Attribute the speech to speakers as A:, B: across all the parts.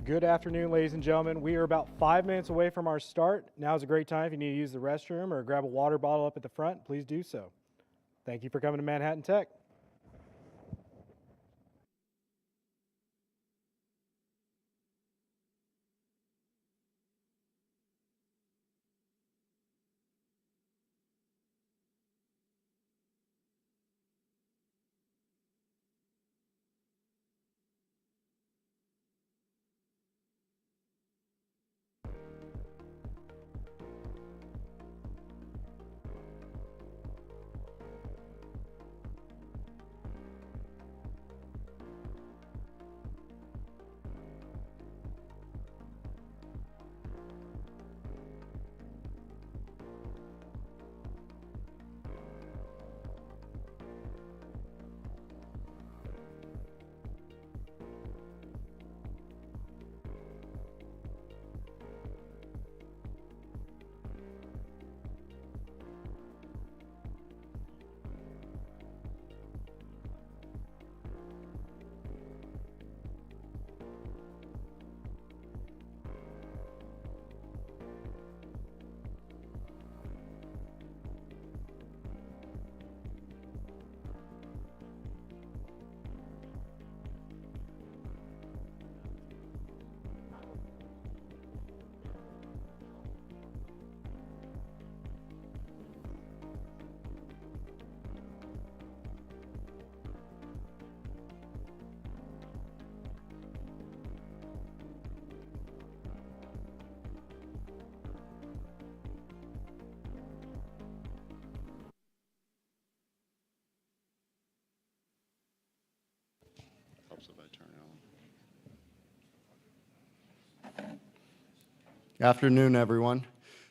A: Good afternoon, ladies and gentlemen. We are about 5 minutes away from our start. Now is a great time. If you need to use the restroom or grab a water bottle up at the front, please do so. Thank you for coming to Manhattan Tech.
B: Helps if I turn it on. Afternoon, everyone.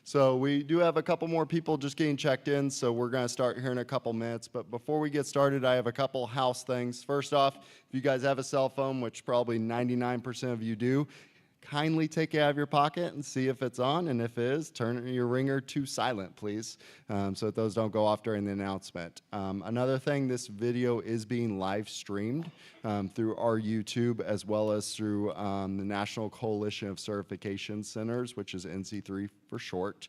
B: So we do have a couple more people just getting checked in, so we're going to start here in a couple minutes. But before we get started, I have a couple house things. First off, if you guys have a cell phone, which probably 99% of you do, kindly take it out of your pocket and see if it's on, and if it is, turn your ringer to silent, please, so that those don't go off during the announcement. Another thing, this video is being live streamed through our YouTube, as well as through the National Coalition of Certification Centers, which is NC3 for short.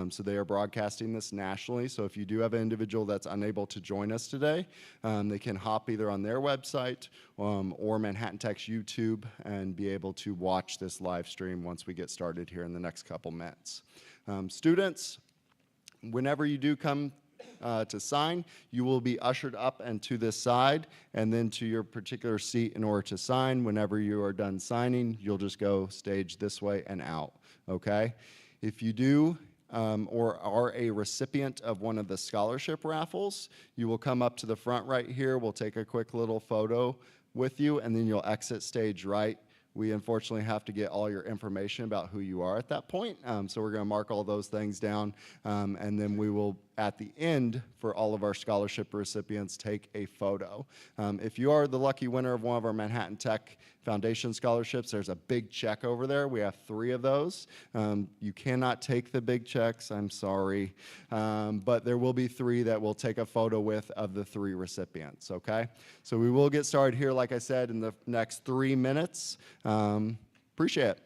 B: So they are broadcasting this nationally. So if you do have an individual that's unable to join us today, they can hop either on their website or Manhattan Tech's YouTube and be able to watch this live stream once we get started here in the next couple minutes. Students, whenever you do come to sign, you will be ushered up and to this side and then to your particular seat in order to sign. Whenever you are done signing, you'll just go stage this way and out, okay? If you do or are a recipient of one of the scholarship raffles, you will come up to the front right here. We'll take a quick little photo with you, and then you'll exit stage right. We unfortunately have to get all your information about who you are at that point. So we're going to mark all those things down, and then we will, at the end, for all of our scholarship recipients, take a photo. If you are the lucky winner of one of our Manhattan Tech Foundation scholarships, there's a big check over there. We have 3 of those. You cannot take the big checks, I'm sorry, but there will be 3 that we'll take a photo with of the 3 recipients, okay? So we will get started here, like I said, in the next 3 minutes. Appreciate it.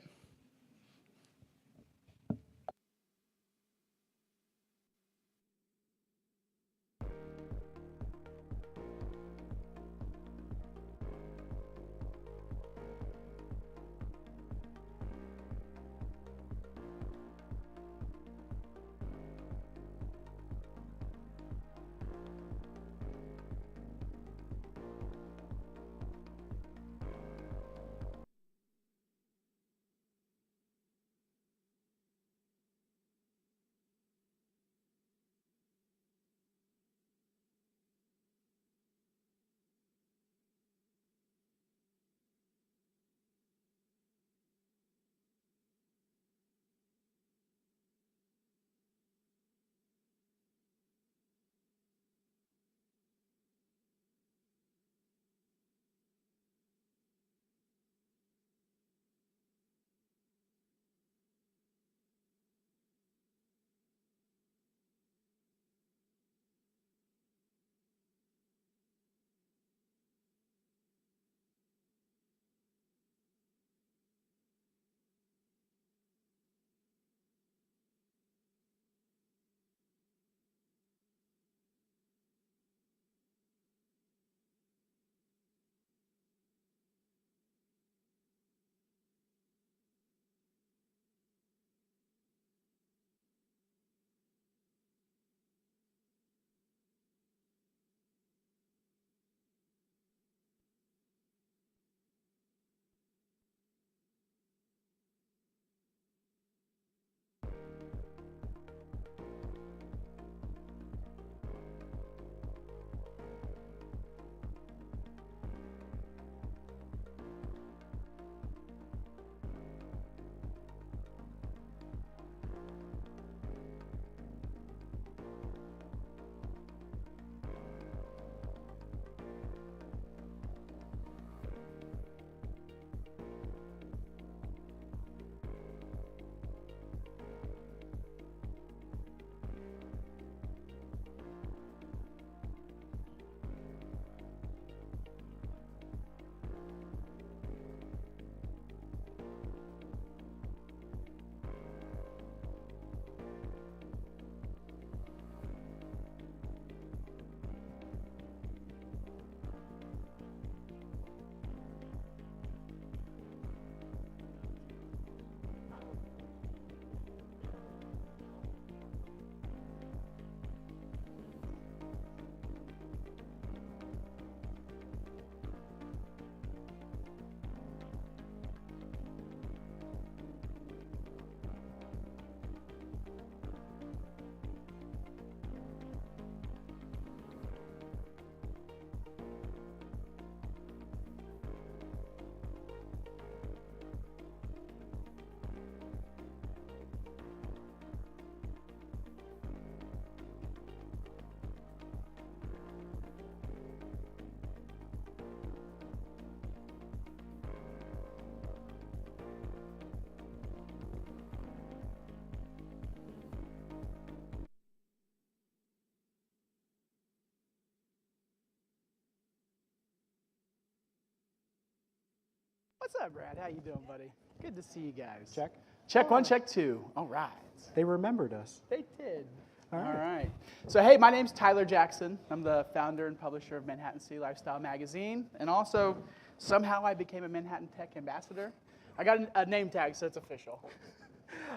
C: up, Brad? How you doing, buddy? Good to see you guys.
A: Check.
C: Check one, check two. All right.
A: They remembered us.
C: They did.
A: All right.
C: All right. So, hey, my name's Tyler Jackson. I'm the founder and publisher of Manhattan City Lifestyle Magazine. And also, somehow I became a Manhattan Tech ambassador. I got a name tag, so it's official.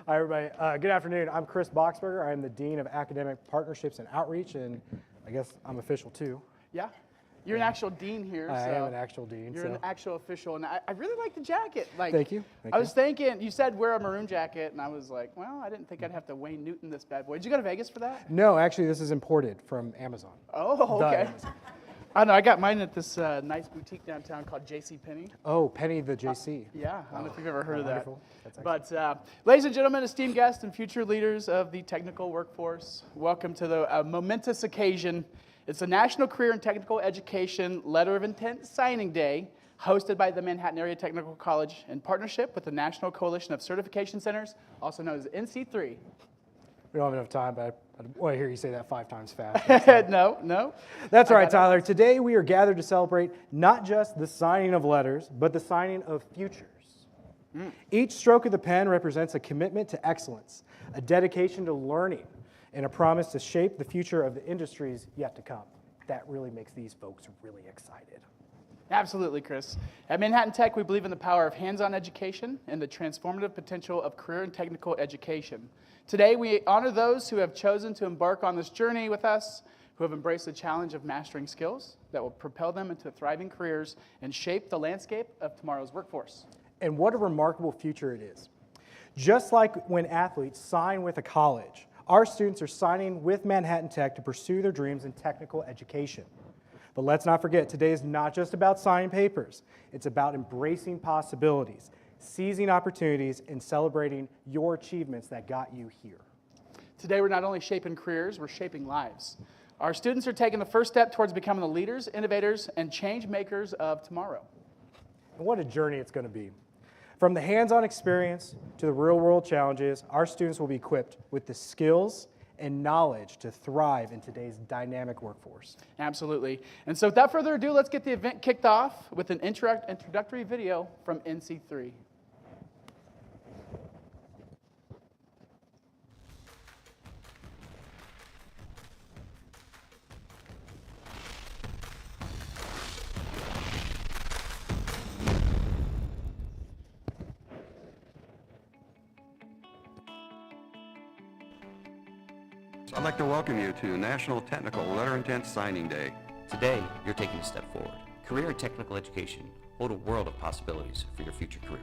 A: Hi, everybody. Good afternoon. I'm Chris Boxberger. I'm the Dean of Academic Partnerships and Outreach, and I guess I'm official too.
C: Yeah? You're an actual dean here.
A: I
C: so
A: am an actual dean.
C: You're
A: so.
C: an actual official, and I really like the jacket. Like,
A: Thank you. Thank
C: I
A: you.
C: was thinking, you said wear a maroon jacket, and I was like, well, I didn't think I'd have to Wayne Newton this bad boy. Did you go to Vegas for that?
A: No, actually, this is imported from Amazon.
C: Oh,
A: The
C: okay.
A: Amazon.
C: I know, I got mine at this nice boutique downtown called JCPenney.
A: Oh, Penny the JC.
C: Yeah, I don't know if you've ever heard of that.
A: Wonderful. That's
C: But ladies and gentlemen, esteemed guests and future leaders of the technical workforce, welcome to the momentous occasion. It's the National Career and Technical Education Letter of Intent Signing Day, hosted by the Manhattan Area Technical College in partnership with the National Coalition of Certification Centers, also known as NC3.
A: We don't have enough time, but I want to hear you say that 5 times fast.
C: No.
A: That's all right, Tyler. Today we are gathered to celebrate not just the signing of letters, but the signing of futures. Each stroke of the pen represents a commitment to excellence, a dedication to learning, and a promise to shape the future of the industries yet to come. That really makes these folks really excited.
C: Absolutely, Chris. At Manhattan Tech, we believe in the power of hands-on education and the transformative potential of career and technical education. Today, we honor those who have chosen to embark on this journey with us, who have embraced the challenge of mastering skills that will propel them into thriving careers and shape the landscape of tomorrow's workforce.
A: And what a remarkable future it is. Just like when athletes sign with a college, our students are signing with Manhattan Tech to pursue their dreams in technical education. But let's not forget, today is not just about signing papers. It's about embracing possibilities, seizing opportunities, and celebrating your achievements that got you here.
C: Today, we're not only shaping careers, we're shaping lives. Our students are taking the first step towards becoming the leaders, innovators, and change makers of tomorrow.
A: And what a journey it's going to be. From the hands-on experience to the real-world challenges, our students will be equipped with the skills and knowledge to thrive in today's dynamic workforce.
C: Absolutely. And so without further ado, let's get the event kicked off with an introductory video from NC3.
D: I'd like to welcome you to National Technical Letter Intent Signing Day.
E: Today, you're taking a step forward. Career and technical education hold a world of possibilities for your future career.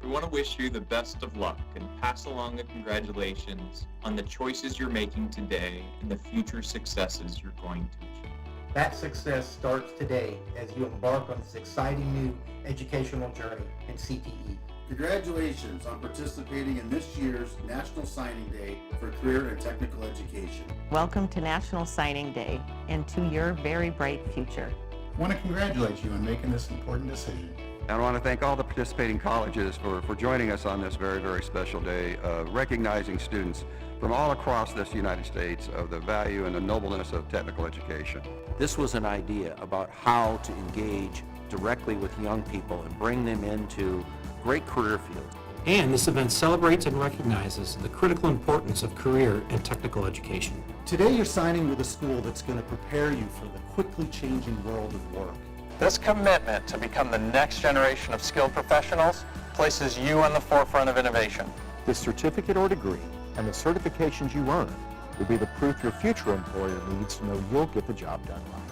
F: We want to wish you the best of luck and pass along the congratulations on the choices you're making today and the future successes you're going to achieve.
G: That success starts today as you embark on this exciting new educational journey in CTE.
H: Congratulations on participating in this year's National Signing Day for Career and Technical Education.
I: Welcome to National Signing Day and to your very bright future.
H: I want to congratulate you on making this important decision.
D: And I want to thank all the participating colleges for joining us on this very, very special day, recognizing students from all across this United States of the value and the nobleness of technical education.
E: This was an idea about how to engage directly with young people and bring them into great career fields.
J: And this event celebrates and recognizes the critical importance of career and technical education.
H: Today you're signing with a school that's going to prepare you for the quickly changing world of work.
K: This commitment to become the next generation of skilled professionals places you on the forefront of innovation.
L: The certificate or degree and the certifications you earn will be the proof your future employer needs to know you'll get the job done right.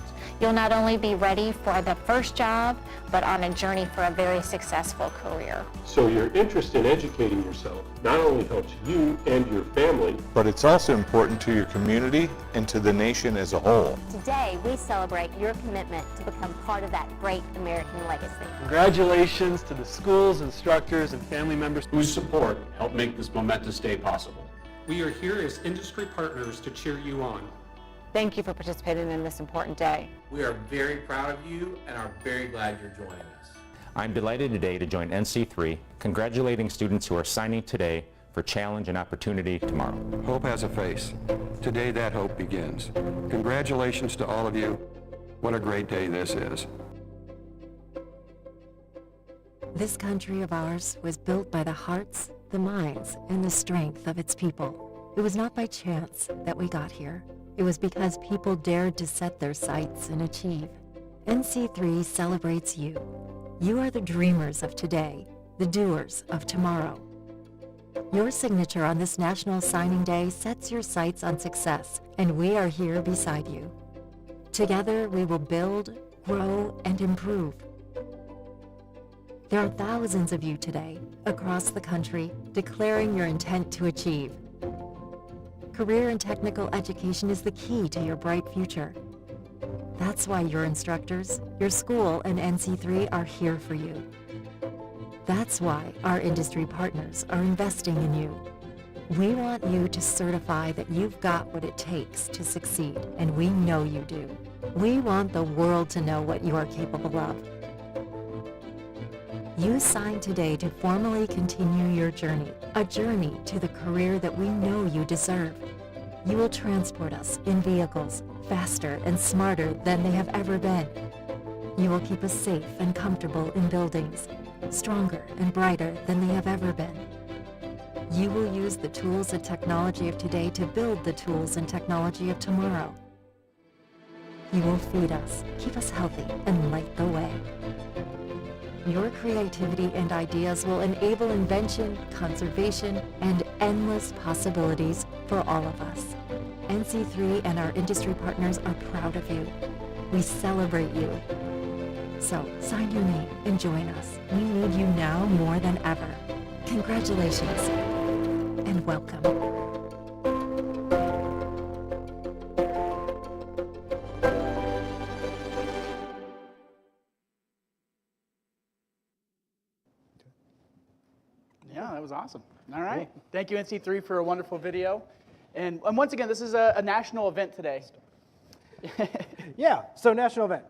M: You'll not only be ready for the first job, but on a journey for a very successful career.
N: So your interest in educating yourself not only helps you and your family,
L: but it's also important to your community and to the nation as a whole.
M: Today, we celebrate your commitment to become part of that great American legacy.
O: Congratulations to the schools, instructors, and family members
N: whose support helped make this momentous day possible. We are here as industry partners to cheer you on.
I: Thank you for participating in this important day.
P: We are very proud of you and are very glad you're joining us.
Q: I'm delighted today to join NC3, congratulating students who are signing today for challenge and opportunity tomorrow.
D: Hope has a face. Today that hope begins. Congratulations to all of you. What a great day this is.
R: This country of ours was built by the hearts, the minds, and the strength of its people. It was not by chance that we got here. It was because people dared to set their sights and achieve. NC3 celebrates you. You are the dreamers of today, the doers of tomorrow. Your signature on this National Signing Day sets your sights on success, and we are here beside you. Together, we will build, grow, and improve. There are thousands of you today, across the country, declaring your intent to achieve. Career and technical education is the key to your bright future. That's why your instructors, your school, and NC3 are here for you. That's why our industry partners are investing in you. We want you to certify that you've got what it takes to succeed, and we know you do. We want the world to know what you are capable of. You sign today to formally continue your journey, a journey to the career that we know you deserve. You will transport us in vehicles faster and smarter than they have ever been. You will keep us safe and comfortable in buildings, stronger and brighter than they have ever been. You will use the tools and technology of today to build the tools and technology of tomorrow. You will feed us, keep us healthy, and light the way. Your creativity and ideas will enable invention, conservation, and endless possibilities for all of us. NC3 and our industry partners are proud of you. We celebrate you. So, sign your name and join us. We need you now more than ever. Congratulations, and welcome.
C: Yeah, that was awesome. All right. Thank you, NC3, for a wonderful video. And once again, this is a national event today.
A: Yeah, so national event.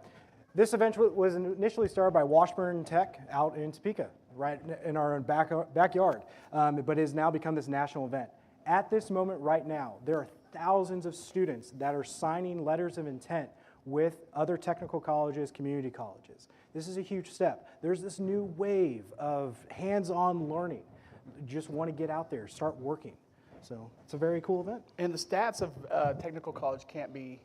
A: This event was initially started by Washburn Tech out in Topeka, right in our own backyard, but it has now become this national event. At this moment right now, there are thousands of students that are signing letters of intent with other technical colleges, community colleges. This is a huge step. There's this new wave of hands-on learning. You just want to get out there, start working. So it's a very cool event.
C: And the stats of technical college can't be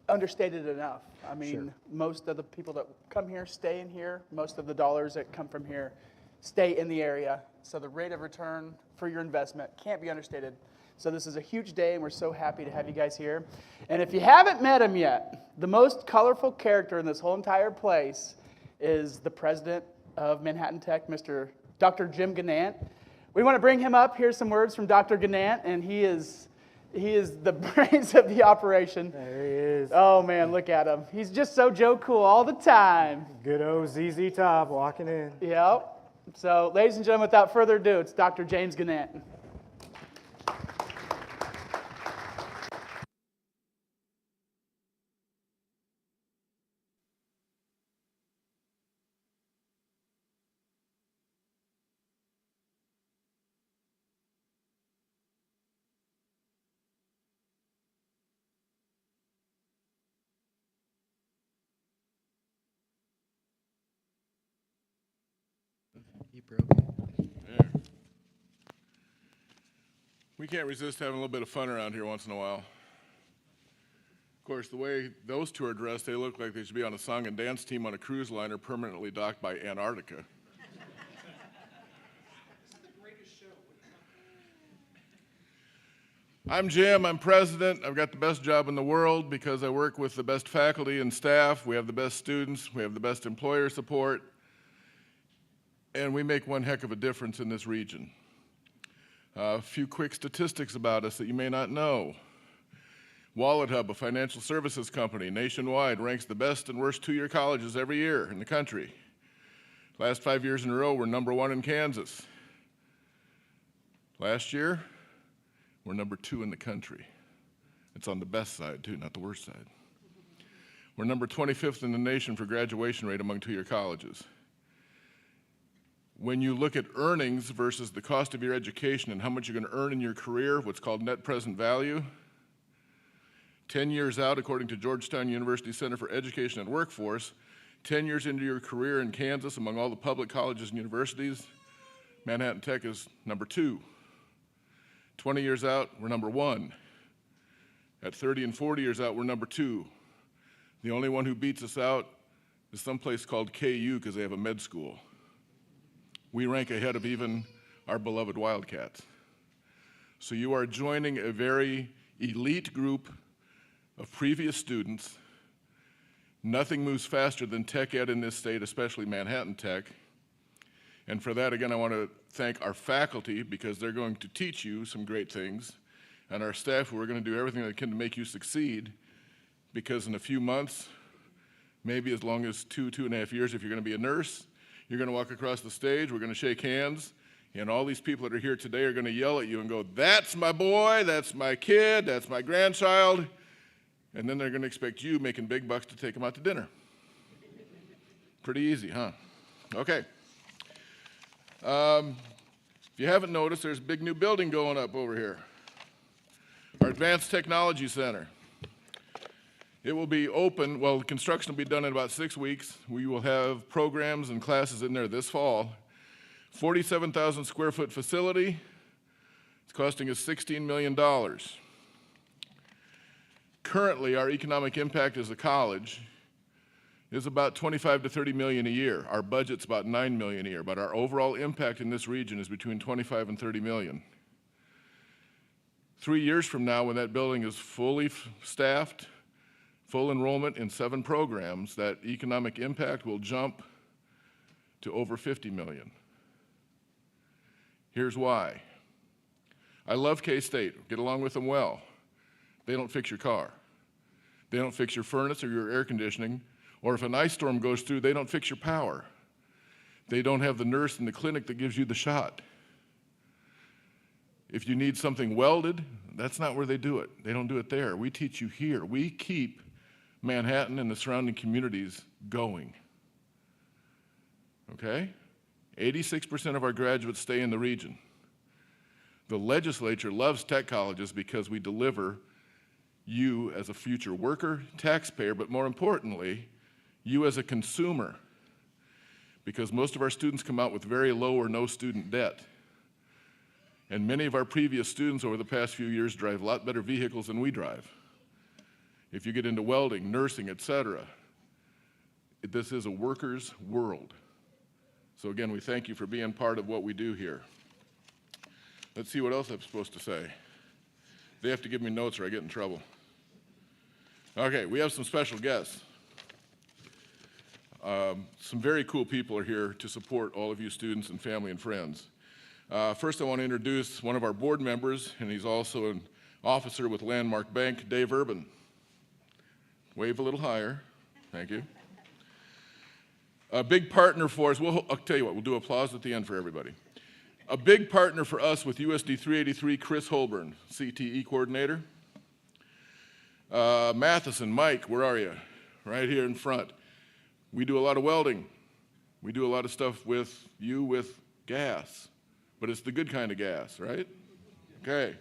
C: understated enough. I mean,
A: Sure.
C: Most of the people that come here stay in here. Most of the dollars that come from here stay in the area. So the rate of return for your investment can't be understated. So this is a huge day, and we're so happy to have you guys here. And if you haven't met him yet, the most colorful character in this whole entire place is the president of Manhattan Tech, Dr. Jim Gannant. We want to bring him up. Here's some words from Dr. Gannant, and he is the brains of the operation.
A: There he is.
C: Oh, man, look at him. He's just so Joe Cool all the time.
A: Good old ZZ Top walking in.
C: Yep. So, ladies and gentlemen, without further ado, it's Dr. James Gannant.
S: You broke it.
T: There. We can't resist having a little bit of fun around here once in a while. Of course, the way those two are dressed, they look like they should be on a song and dance team on a cruise liner permanently docked by Antarctica. I'm Jim, I'm president. I've got the best job in the world because I work with the best faculty and staff. We have the best students, we have the best employer support, and we make one heck of a difference in this region. A few quick statistics about us that you may not know. WalletHub, a financial services company nationwide, ranks the best and worst two-year colleges every year in the country. Last 5 years in a row, we're #1 in Kansas. Last year, we're #2 in the country. It's on the best side, too, not the worst side. We're number 25th in the nation for graduation rate among two-year colleges. When you look at earnings versus the cost of your education and how much you're going to earn in your career, what's called net present value, 10 years out, according to Georgetown University Center for Education and Workforce, 10 years into your career in Kansas, among all the public colleges and universities, Manhattan Tech is number 2. 20 years out, we're number 1. At 30 and 40 years out, we're number 2. The only one who beats us out is someplace called KU because they have a med school. We rank ahead of even our beloved Wildcats. So you are joining a very elite group of previous students. Nothing moves faster than tech ed in this state, especially Manhattan Tech. And for that, again, I want to thank our faculty because they're going to teach you some great things, and our staff who are going to do everything they can to make you succeed, because in a few months, maybe as long as 2.5 years, if you're going to be a nurse, you're going to walk across the stage, we're going to shake hands, and all these people that are here today are going to yell at you and go, "That's my boy, that's my kid, that's my grandchild," and then they're going to expect you making big bucks to take them out to dinner. Pretty easy, huh? Okay. If you haven't noticed, there's a big new building going up over here. Our Advanced Technology Center. It will be open, well, construction will be done in about 6 weeks. We will have programs and classes in there this fall. 47,000 square foot facility. It's costing us $16 million. Currently, our economic impact as a college is about 25 to 30 million a year. Our budget's about 9 million a year, but our overall impact in this region is between 25 and 30 million. 3 years from now, when that building is fully staffed, full enrollment in 7 programs, that economic impact will jump to over 50 million. Here's why. I love K-State, get along with them well. They don't fix your car. They don't fix your furnace or your air conditioning, or if an ice storm goes through, they don't fix your power. They don't have the nurse in the clinic that gives you the shot. If you need something welded, that's not where they do it. They don't do it there. We teach you here. We keep Manhattan and the surrounding communities going. Okay? 86% of our graduates stay in the region. The legislature loves tech colleges because we deliver you as a future worker, taxpayer, but more importantly, you as a consumer. Because most of our students come out with very low or no student debt. And many of our previous students over the past few years drive a lot better vehicles than we drive. If you get into welding, nursing, etc., this is a worker's world. So again, we thank you for being part of what we do here. Let's see what else I'm supposed to say. They have to give me notes or I get in trouble. Okay, we have some special guests. Some very cool people are here to support all of you students and family and friends. First, I want to introduce one of our board members, and he's also an officer with Landmark Bank, Dave Urban. Wave a little higher. Thank you. A big partner for us, I'll tell you what, we'll do applause at the end for everybody. A big partner for us with USD 383, Chris Holborn, CTE coordinator. Matheson, Mike, where are you? Right here in front. We do a lot of welding. We do a lot of stuff with gas, but it's the good kind of gas, right? Okay.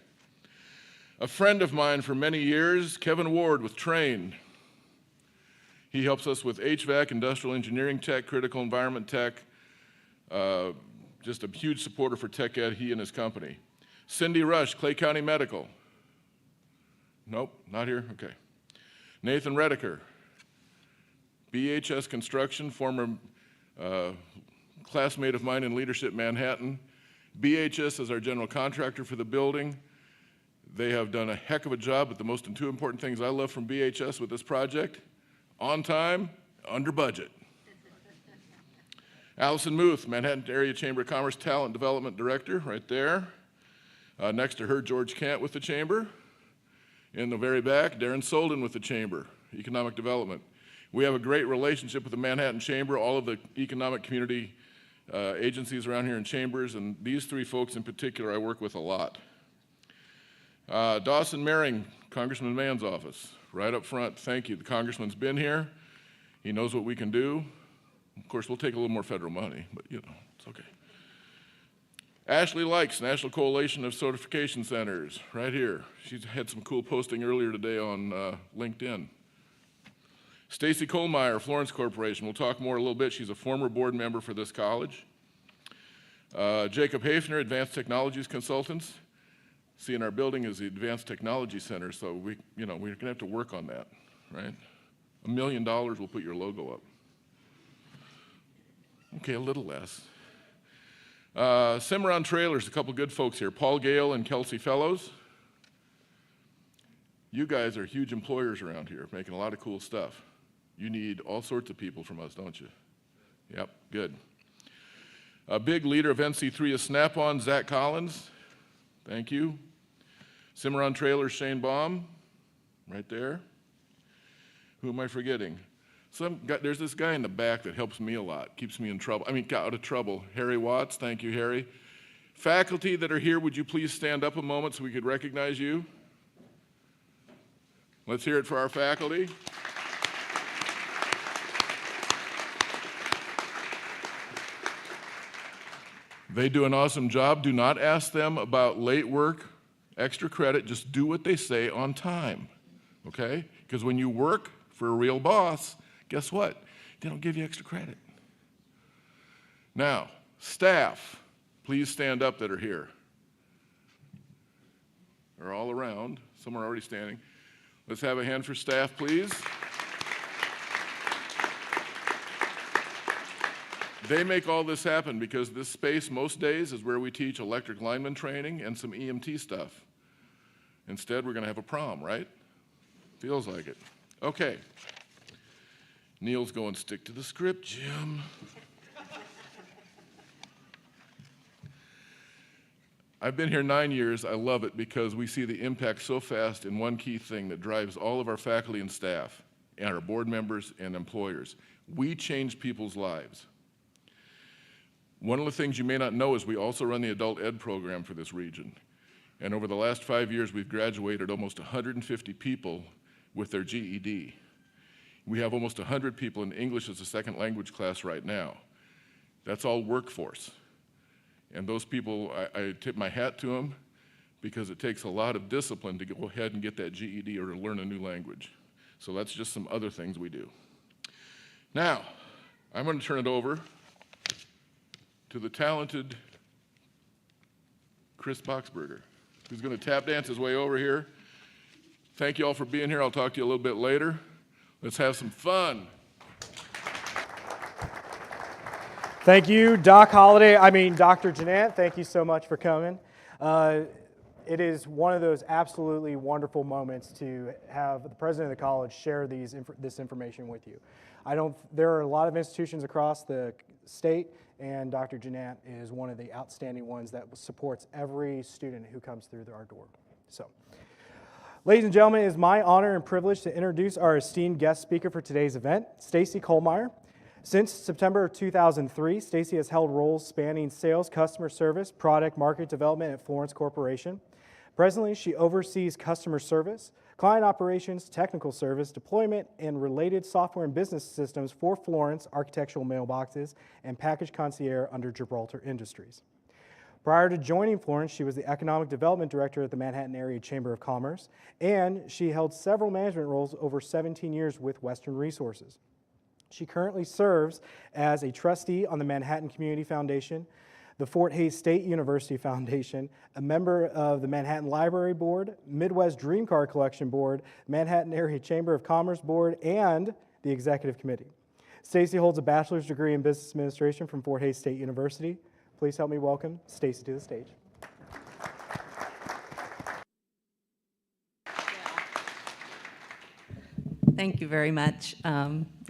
T: A friend of mine for many years, Kevin Ward with Train. He helps us with HVAC, industrial engineering tech, critical environment tech, just a huge supporter for tech ed, he and his company. Cindy Rush, Clay County Medical. Nope, not here, okay. Nathan Redeker, BHS Construction, former classmate of mine in Leadership Manhattan. BHS is our general contractor for the building. They have done a heck of a job, but the most two important things I love from BHS with this project, on time, under budget. Allison Muth, Manhattan Area Chamber of Commerce Talent Development Director, right there. Next to her, George Kent with the Chamber. In the very back, Darren Solden with the Chamber, Economic Development. We have a great relationship with the Manhattan Chamber, all of the economic community agencies around here in chambers, and these 3 folks in particular I work with a lot. Dawson Mehring, Congressman Mann's office, right up front. Thank you. The congressman's been here. He knows what we can do. Of course, we'll take a little more federal money, but you know, it's okay. Ashley Likes, National Coalition of Certification Centers, right here. She's had some cool posting earlier today on LinkedIn. Stacy Kohlmeyer, Florence Corporation. We'll talk more a little bit. She's a former board member for this college. Jacob Hafner, Advanced Technologies Consultants. See, in our building is the Advanced Technology Center, so we're going to have to work on that, right? $1 million will put your logo up. Okay, a little less. Cimarron Trailers, a couple good folks here. Paul Gale and Kelsey Fellows. You guys are huge employers around here, making a lot of cool stuff. You need all sorts of people from us, don't you? Yep, good. A big leader of NC3 is Snap-on, Zach Collins. Thank you. Cimarron Trailers, Shane Baum, right there. Who am I forgetting? There's this guy in the back that helps me a lot, keeps me out of trouble. Harry Watts, thank you, Harry. Faculty that are here, would you please stand up a moment so we could recognize you? Let's hear it for our faculty. They do an awesome job. Do not ask them about late work, extra credit. Just do what they say on time, okay? Because when you work for a real boss, guess what? They don't give you extra credit. Now, staff, please stand up that are here. They're all around. Some are already standing. Let's have a hand for staff, please. They make all this happen because this space most days is where we teach electric lineman training and some EMT stuff. Instead, we're going to have a prom, right? Feels like it. Okay. Neil's going, stick to the script, Jim. I've been here 9 years. I love it because we see the impact so fast in one key thing that drives all of our faculty and staff and our board members and employers. We change people's lives. One of the things you may not know is we also run the adult ed program for this region. And over the last 5 years, we've graduated almost 150 people with their GED. We have almost 100 people in English as a second language class right now. That's all workforce. And those people, I tip my hat to them because it takes a lot of discipline to go ahead and get that GED or to learn a new language. So that's just some other things we do. Now, I'm going to turn it over to the talented Chris Boxberger, who's going to tap dance his way over here. Thank you all for being here. I'll talk to you a little bit later. Let's have some fun.
A: Thank you, Dr. Jeanette, thank you so much for coming. It is one of those absolutely wonderful moments to have the president of the college share this information with you. There are a lot of institutions across the state, and Dr. Jeanette is one of the outstanding ones that supports every student who comes through our door. So, ladies and gentlemen, it is my honor and privilege to introduce our esteemed guest speaker for today's event, Stacy Kohlmeyer. Since September of 2003, Stacy has held roles spanning sales, customer service, product market development at Florence Corporation. Presently, she oversees customer service, client operations, technical service, deployment, and related software and business systems for Florence Architectural Mailboxes and Package Concierge under Gibraltar Industries. Prior to joining Florence, she was the Economic Development Director at the Manhattan Area Chamber of Commerce, and she held several management roles over 17 years with Western Resources. She currently serves as a trustee on the Manhattan Community Foundation, the Fort Hays State University Foundation, a member of the Manhattan Library Board, Midwest Dream Car Collection Board, Manhattan Area Chamber of Commerce Board, and the Executive Committee. Stacy holds a bachelor's degree in Business Administration from Fort Hays State University. Please help me welcome Stacy to the stage.
U: Thank you very much.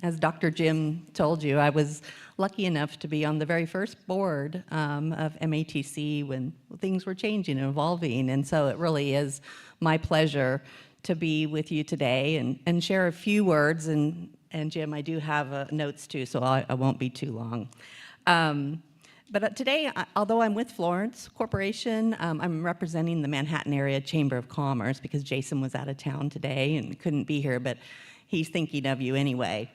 U: As Dr. Jim told you, I was lucky enough to be on the very first board of MATC when things were changing and evolving, and so it really is my pleasure to be with you today and share a few words, and Jim, I do have notes too, so I won't be too long. But today, although I'm with Florence Corporation, I'm representing the Manhattan Area Chamber of Commerce because Jason was out of town today and couldn't be here, but he's thinking of you anyway.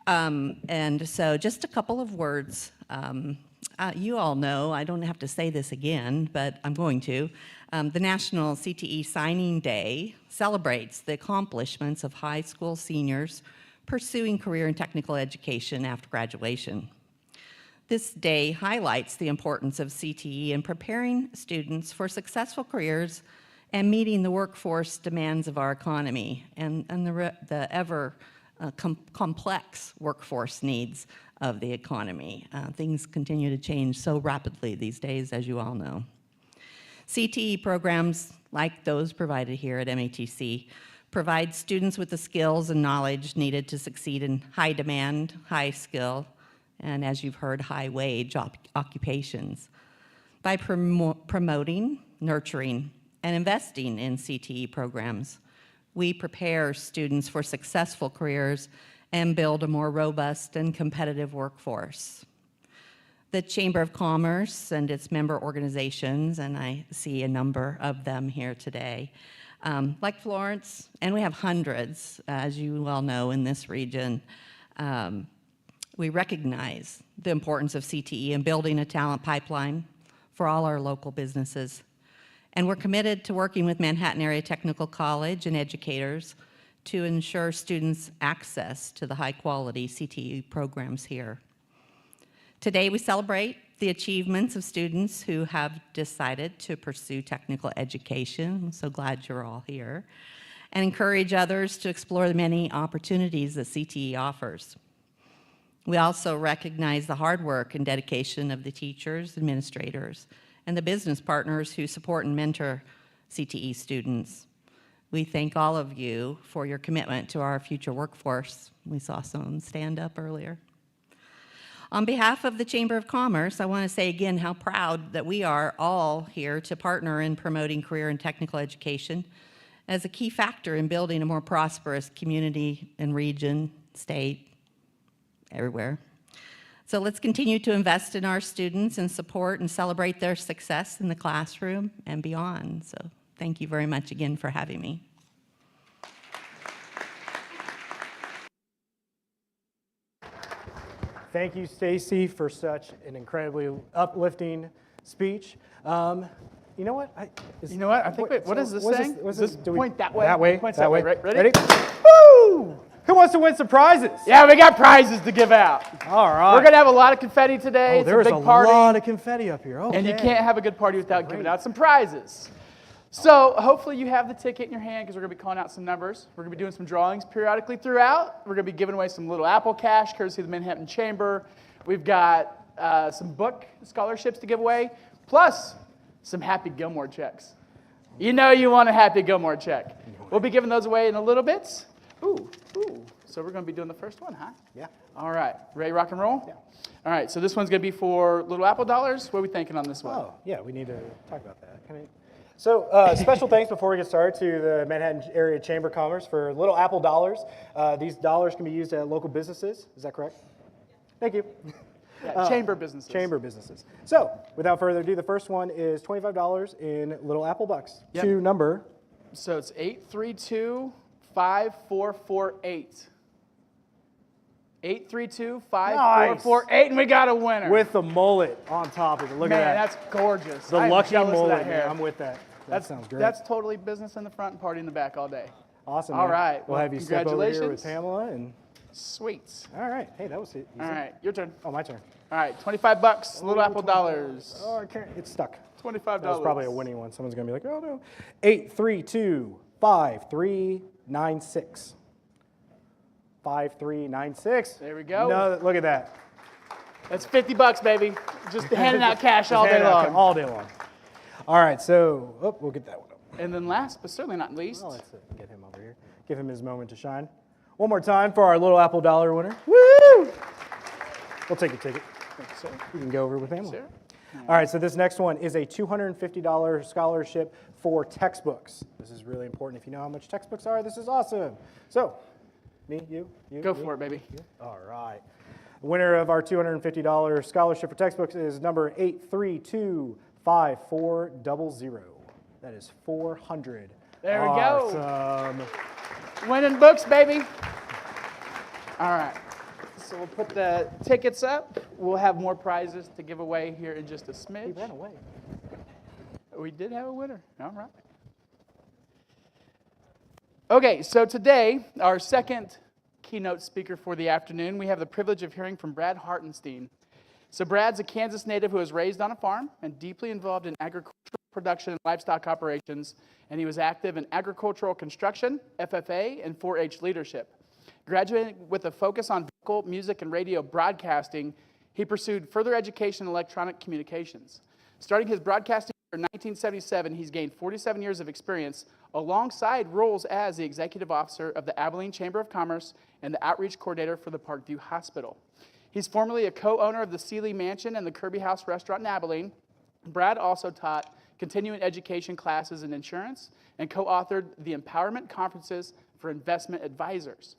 U: And so just a couple of words. You all know, I don't have to say this again, but I'm going to. The National CTE Signing Day celebrates the accomplishments of high school seniors pursuing career and technical education after graduation. This day highlights the importance of CTE in preparing students for successful careers and meeting the workforce demands of our economy and the ever complex workforce needs of the economy. Things continue to change so rapidly these days, as you all know. CTE programs like those provided here at MATC provide students with the skills and knowledge needed to succeed in high demand, high skill, and as you've heard, high wage occupations. By promoting, nurturing, and investing in CTE programs, we prepare students for successful careers and build a more robust and competitive workforce. The Chamber of Commerce and its member organizations, and I see a number of them here today, like Florence, and we have hundreds, as you well know, in this region. We recognize the importance of CTE in building a talent pipeline for all our local businesses. And we're committed to working with Manhattan Area Technical College and educators to ensure students access to the high-quality CTE programs here. Today, we celebrate the achievements of students who have decided to pursue technical education. I'm so glad you're all here. And encourage others to explore the many opportunities that CTE offers. We also recognize the hard work and dedication of the teachers, administrators, and the business partners who support and mentor CTE students. We thank all of you for your commitment to our future workforce. We saw some stand up earlier. On behalf of the Chamber of Commerce, I want to say again how proud that we are all here to partner in promoting career and technical education as a key factor in building a more prosperous community and region, state, everywhere. So let's continue to invest in our students and support and celebrate their success in the classroom and beyond. So thank you very much again for having me.
A: Thank you, Stacy, for such an incredibly uplifting speech. You know what? I
C: think, what is this saying? Point that way.
A: That way.
C: Points
A: that way.
C: Right? Ready?
A: Woo! Who wants to win some prizes?
C: Yeah, we got prizes to give out.
A: All right.
C: We're going to have a lot of confetti today. It's a big party.
A: There's a lot of confetti up here. Okay.
C: And you can't have a good party without giving out some prizes. So hopefully you have the ticket in your hand because we're going to be calling out some numbers. We're going to be doing some drawings periodically throughout. We're going to be giving away some Little Apple cash, courtesy of the Manhattan Chamber. We've got some book scholarships to give away, plus some Happy Gilmore checks. You know you want a Happy Gilmore check. We'll be giving those away in a little bit. Ooh. So we're going to be doing the first one, huh?
A: Yeah.
C: All right. Ready, rock and roll?
A: Yeah.
C: All right. So this one's going to be for Little Apple dollars. What are we thinking on this one?
A: Oh, yeah. We need to talk about that. So special thanks before we get started to the Manhattan Area Chamber of Commerce for Little Apple dollars. These dollars can be used at local businesses. Is that correct? Thank you.
C: Yeah, chamber businesses.
A: Chamber businesses. So without further ado, the first one is $25 in Little Apple bucks.
C: Yep.
A: To number.
C: So it's 832-5448. 832-5448, and we got a winner.
A: With the mullet on top of it. Look at that.
C: Man, that's gorgeous.
A: The lucky mullet, man. I'm with that. That sounds great.
C: That's totally business in the front and party in the back all day.
A: Awesome.
C: All
A: man.
C: right.
A: We'll have you step over here with Pamela and.
C: Sweet.
A: All right. Hey, that was it.
C: All right, your turn.
A: Oh, my turn.
C: All right, $25, Little Apple dollars.
A: Oh, I can't. It's stuck.
C: $25.
A: That was probably a winning one. Someone's gonna be like, oh no. 832-5396. 5396.
C: There we go.
A: No, look at that.
C: That's $50, baby. Just handing out cash all day long.
A: All day long. All right, so we'll get that one up.
C: And then last, but certainly not least.
A: Oh, let's get him over here. Give him his moment to shine. One more time for our Little Apple dollar winner. Woo! We'll take your ticket.
C: Thanks, sir.
A: You can go over with Pamela.
C: Sir.
A: All right, so this next one is a $250 scholarship for textbooks. This is really important. If you know how much textbooks are, this is awesome. So, me, you.
C: Go for it, baby.
A: You. All right. The winner of our $250 scholarship for textbooks is number 832-5400. That is 400.
C: There we
A: go.
C: Winning books, baby. All right. So we'll put the tickets up. We'll have more prizes to give away here in just a smidge.
A: He ran away.
C: We did have a winner. All right. Okay, so today, our second keynote speaker for the afternoon. We have the privilege of hearing from Brad Hartenstein. So Brad's a Kansas native who was raised on a farm and deeply involved in agricultural production and livestock operations, and he was active in agricultural construction, FFA, and 4-H leadership. Graduating with a focus on vocal, music, and radio broadcasting, he pursued further education in electronic communications. Starting his broadcasting career in 1977, he's gained 47 years of experience alongside roles as the executive officer of the Abilene Chamber of Commerce and the outreach coordinator for the Parkview Hospital. He's formerly a co-owner of the Sealy Mansion and the Kirby House restaurant in Abilene. Brad also taught continuing education classes in insurance and co-authored the Empowerment Conferences for Investment Advisors.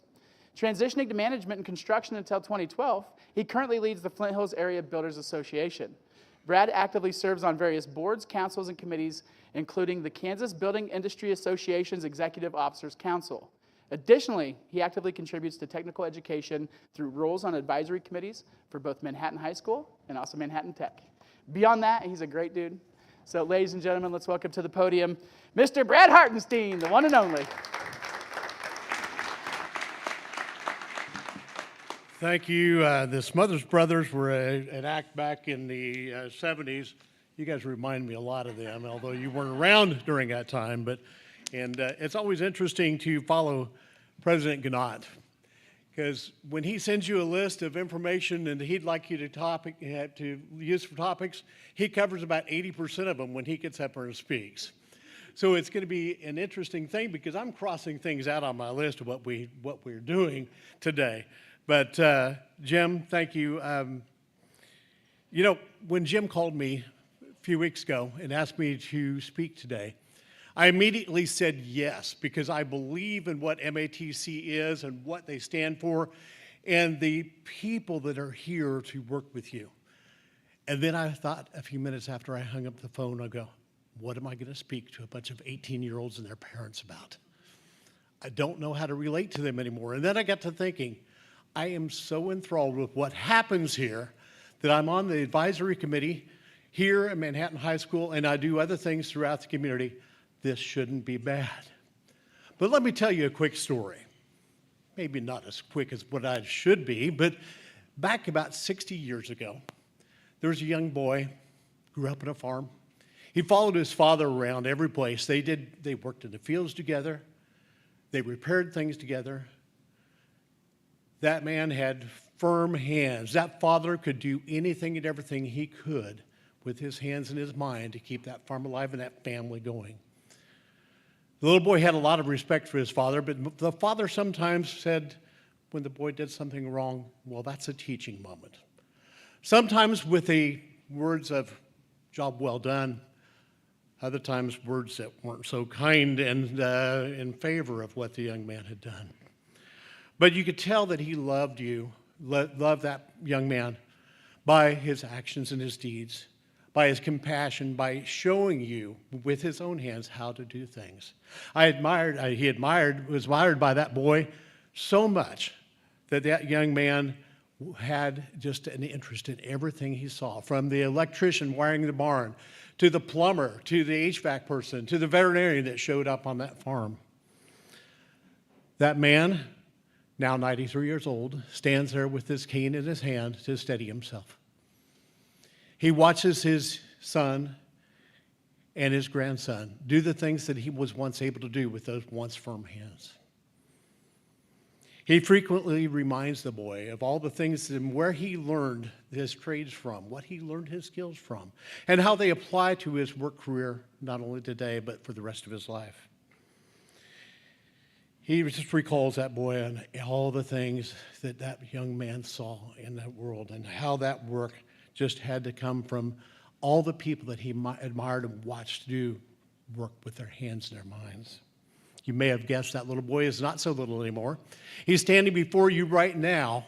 C: Transitioning to management and construction until 2012, he currently leads the Flint Hills Area Builders Association. Brad actively serves on various boards, councils, and committees, including the Kansas Building Industry Association's Executive Officers Council. Additionally, he actively contributes to technical education through roles on advisory committees for both Manhattan High School and also Manhattan Tech. Beyond that, he's a great dude. So ladies and gentlemen, let's welcome to the podium Mr. Brad Hartenstein, the one and only.
B: Thank you. The Smothers Brothers were an act back in the 70s. You guys remind me a lot of them, although you weren't around during that time. And it's always interesting to follow President Gannott, because when he sends you a list of information and he'd like you to use for topics, he covers about 80% of them when he gets up there and speaks. So it's going to be an interesting thing, because I'm crossing things out on my list of what we're doing today. But Jim, thank you. You know, when Jim called me a few weeks ago and asked me to speak today, I immediately said yes, because I believe in what MATC is and what they stand for, and the people that are here to work with you. And then I thought, a few minutes after I hung up the phone, I go, what am I going to speak to a bunch of 18-year-olds and their parents about? I don't know how to relate to them anymore. And then I got to thinking, I am so enthralled with what happens here that I'm on the advisory committee here at Manhattan High School, and I do other things throughout the community. This shouldn't be bad. But let me tell you a quick story. Maybe not as quick as what I should be, but back about 60 years ago, there was a young boy, grew up on a farm. He followed his father around every place. They worked in the fields together. They repaired things together. That man had firm hands. That father could do anything and everything he could with his hands and his mind to keep that farm alive and that family going. The little boy had a lot of respect for his father, but the father sometimes said, when the boy did something wrong, well, that's a teaching moment. Sometimes with the words of job well done, other times words that weren't so kind and in favor of what the young man had done. But you could tell that he loved you, loved that young man by his actions and his deeds, by his compassion, by showing you with his own hands how to do things. He was admired by that boy so much that that young man had just an interest in everything he saw, from the electrician wiring the barn, to the plumber, to the HVAC person, to the veterinarian that showed up on that farm. That man, now 93 years old, stands there with his cane in his hand to steady himself. He watches his son and his grandson do the things that he was once able to do with those once firm hands. He frequently reminds the boy of all the things and where he learned his trades from, what he learned his skills from, and how they apply to his work career, not only today, but for the rest of his life. He just recalls that boy and all the things that that young man saw in that world, and how that work just had to come from all the people that he admired and watched do work with their hands and their minds. You may have guessed that little boy is not so little anymore. He's standing before you right now,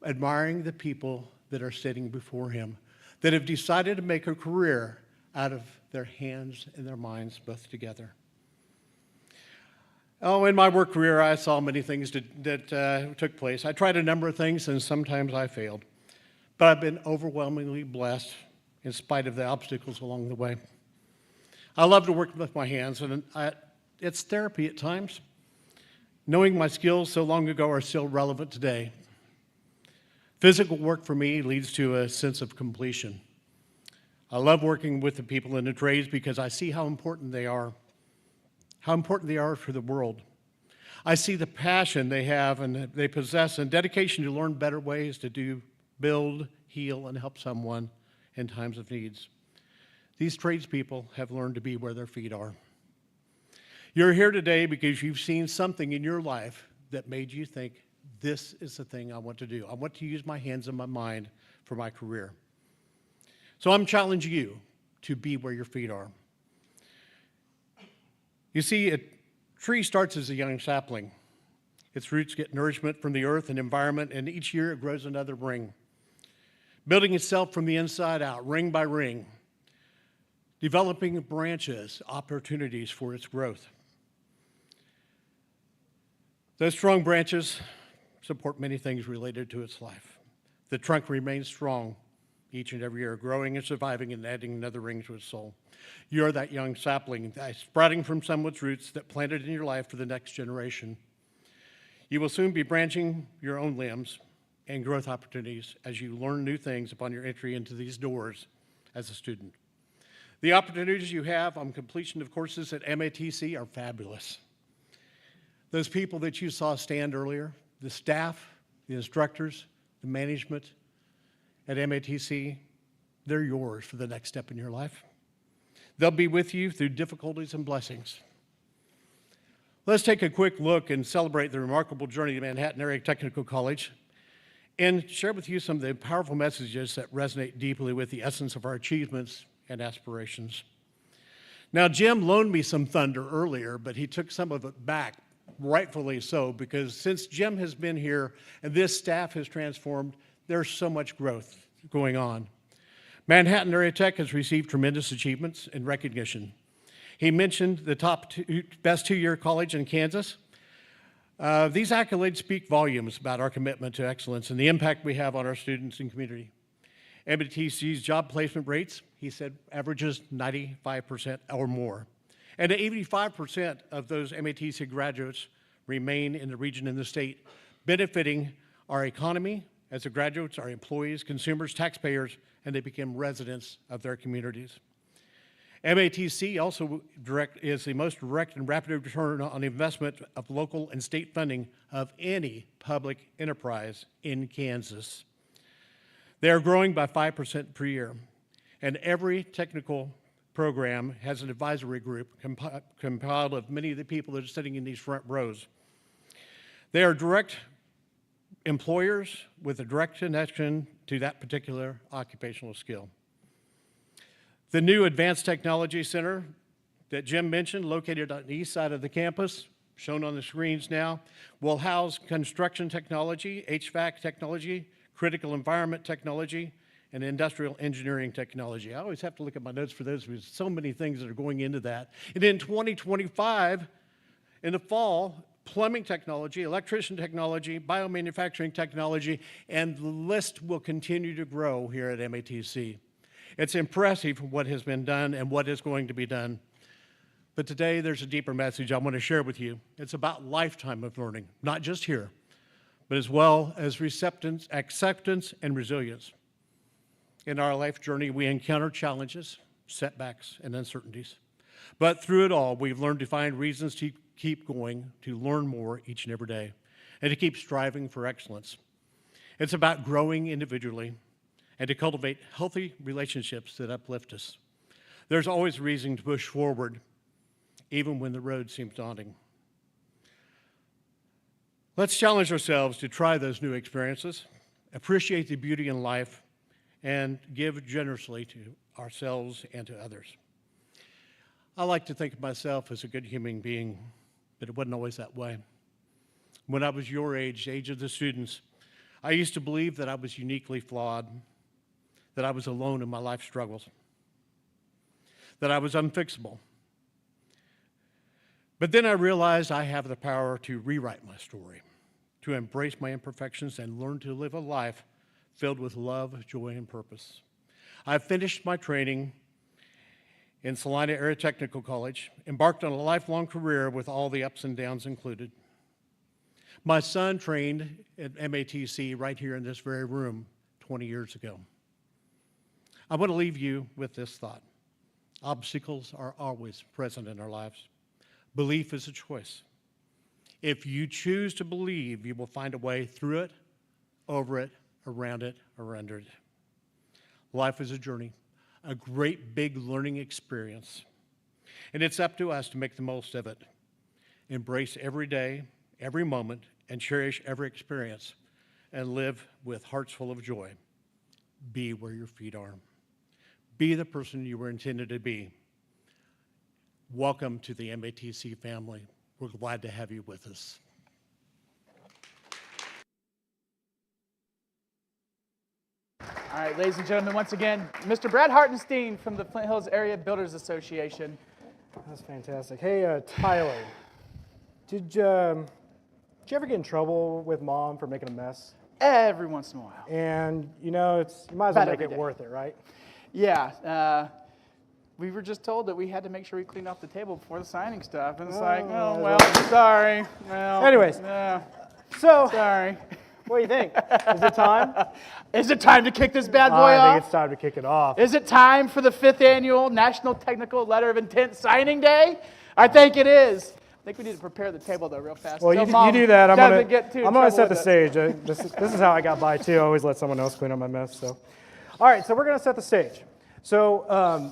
B: admiring the people that are sitting before him, that have decided to make a career out of their hands and their minds both together. Oh, in my work career, I saw many things that took place. I tried a number of things, and sometimes I failed. But I've been overwhelmingly blessed in spite of the obstacles along the way. I love to work with my hands, and it's therapy at times. Knowing my skills so long ago are still relevant today. Physical work for me leads to a sense of completion. I love working with the people in the trades because I see how important they are for the world. I see the passion they have and they possess and dedication to learn better ways to build, heal, and help someone in times of needs. These tradespeople have learned to be where their feet are. You're here today because you've seen something in your life that made you think, this is the thing I want to do. I want to use my hands and my mind for my career. So I'm challenging you to be where your feet are. You see, a tree starts as a young sapling. Its roots get nourishment from the earth and environment, and each year it grows another ring, building itself from the inside out, ring by ring, developing branches, opportunities for its growth. Those strong branches support many things related to its life. The trunk remains strong each and every year, growing and surviving and adding another ring to its soul. You're that young sapling sprouting from someone's roots that planted in your life for the next generation. You will soon be branching your own limbs and growth opportunities as you learn new things upon your entry into these doors as a student. The opportunities you have on completion of courses at MATC are fabulous. Those people that you saw stand earlier, the staff, the instructors, the management at MATC, they're yours for the next step in your life. They'll be with you through difficulties and blessings. Let's take a quick look and celebrate the remarkable journey of Manhattan Area Technical College and share with you some of the powerful messages that resonate deeply with the essence of our achievements and aspirations. Now, Jim loaned me some thunder earlier, but he took some of it back, rightfully so, because since Jim has been here and this staff has transformed, there's so much growth going on. Manhattan Area Tech has received tremendous achievements and recognition. He mentioned the best two-year college in Kansas. These accolades speak volumes about our commitment to excellence and the impact we have on our students and community. MATC's job placement rates, he said, averages 95% or more. And 85% of those MATC graduates remain in the region and the state, benefiting our economy as the graduates, our employees, consumers, taxpayers, and they become residents of their communities. MATC also is the most direct and rapid return on investment of local and state funding of any public enterprise in Kansas. They are growing by 5% per year, and every technical program has an advisory group compiled of many of the people that are sitting in these front rows. They are direct employers with a direct connection to that particular occupational skill. The new Advanced Technology Center that Jim mentioned, located on the east side of the campus, shown on the screens now, will house construction technology, HVAC technology, critical environment technology, and industrial engineering technology. I always have to look at my notes for those because so many things that are going into that. And in 2025, in the fall, plumbing technology, electrician technology, biomanufacturing technology, and the list will continue to grow here at MATC. It's impressive what has been done and what is going to be done. But today there's a deeper message I want to share with you. It's about lifetime of learning, not just here, but as well as acceptance, and resilience. In our life journey, we encounter challenges, setbacks, and uncertainties. But through it all, we've learned to find reasons to keep going, to learn more each and every day, and to keep striving for excellence. It's about growing individually and to cultivate healthy relationships that uplift us. There's always a reason to push forward, even when the road seems daunting. Let's challenge ourselves to try those new experiences, appreciate the beauty in life, and give generously to ourselves and to others. I like to think of myself as a good human being, but it wasn't always that way. When I was your age, the age of the students, I used to believe that I was uniquely flawed, that I was alone in my life struggles, that I was unfixable. But then I realized I have the power to rewrite my story, to embrace my imperfections and learn to live a life filled with love, joy, and purpose. I've finished my training in Salina Area Technical College, embarked on a lifelong career with all the ups and downs included. My son trained at MATC right here in this very room 20 years ago. I want to leave you with this thought. Obstacles are always present in our lives. Belief is a choice. If you choose to believe, you will find a way through it, over it, around it, or under it. Life is a journey, a great big learning experience. And it's up to us to make the most of it. Embrace every day, every moment, and cherish every experience, and live with hearts full of joy. Be where your feet are. Be the person you were intended to be. Welcome to the MATC family. We're glad to have you with us.
C: All right, ladies and gentlemen, once again, Mr. Brad Hartenstein from the Flint Hills Area Builders Association.
A: That's fantastic. Hey, Tyler, did you ever get in trouble with Mom for making a mess?
C: Every once in a while.
A: And, you know, you might as well
C: About
A: make
C: every
A: it
C: day.
A: worth it, right?
C: Yeah. We were just told that we had to make sure we cleaned off the table before the signing stuff. And it's like, oh, well, sorry. Well,
A: Anyways, so
C: sorry.
A: What do you think? Is it time?
C: Is it time to kick this bad boy
A: I
C: off?
A: think it's time to kick it off.
C: Is it time for the 5th annual National Technical Letter of Intent Signing Day? I think it is. I think we need to prepare the table, though, real fast.
A: Well,
C: so
A: you
C: Mom
A: do that. I'm
C: doesn't get too in
A: going to
C: trouble
A: set the
C: with
A: stage. This is how I got by, too. I always let someone else clean up my mess. So, all right, so we're going to set the stage. So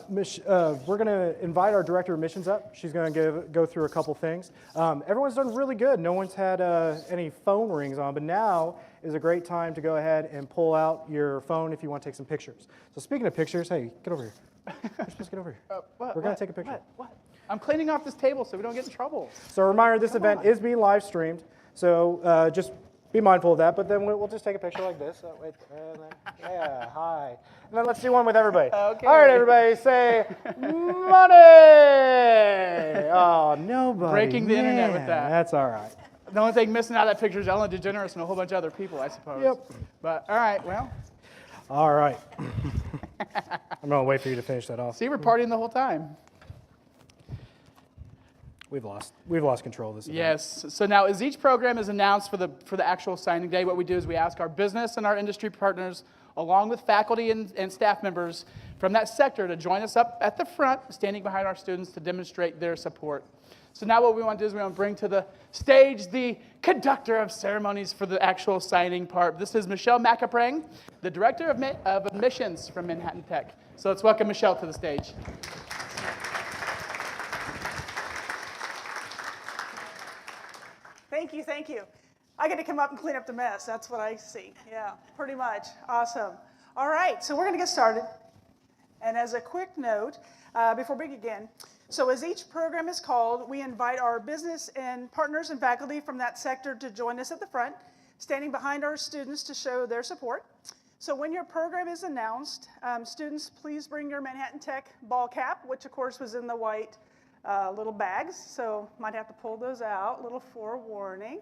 A: we're going to invite our Director of Missions up. She's going to go through a couple things. Everyone's done really good. No one's had any phone rings on, but now is a great time to go ahead and pull out your phone if you want to take some pictures. So speaking of pictures, hey, get over here. You're supposed to get over here. We're going to take a picture.
C: What? I'm cleaning off this table so we don't get in trouble.
A: So a reminder, this event is being live streamed, so just be mindful of that, but then we'll just take a picture like this. Yeah, hi. And then let's do one with everybody.
C: Okay.
A: All right, everybody, say money! Oh, nobody.
C: Breaking the internet with that.
A: That's all right.
C: The only thing missing out of that picture is Ellen DeGeneres and a whole bunch of other people, I suppose.
A: Yep.
C: But, all right, well.
A: All right. I'm going to wait for you to finish that off.
C: See, we're partying the whole time.
A: We've lost control of this event.
C: Yes. So now, as each program is announced for the actual signing day, what we do is we ask our business and our industry partners, along with faculty and staff members from that sector, to join us up at the front, standing behind our students to demonstrate their support. So now what we want to do is we want to bring to the stage the conductor of ceremonies for the actual signing part. This is Michelle Macaprang, the Director of Admissions from Manhattan Tech. So let's welcome Michelle to the stage.
F: Thank you. I get to come up and clean up the mess. That's what I see. Yeah, pretty much. Awesome. All right, so we're going to get started. And as a quick note, before we begin, so as each program is called, we invite our business and partners and faculty from that sector to join us at the front, standing behind our students to show their support. So when your program is announced, students, please bring your Manhattan Tech ball cap, which of course was in the white little bags, so might have to pull those out, little forewarning.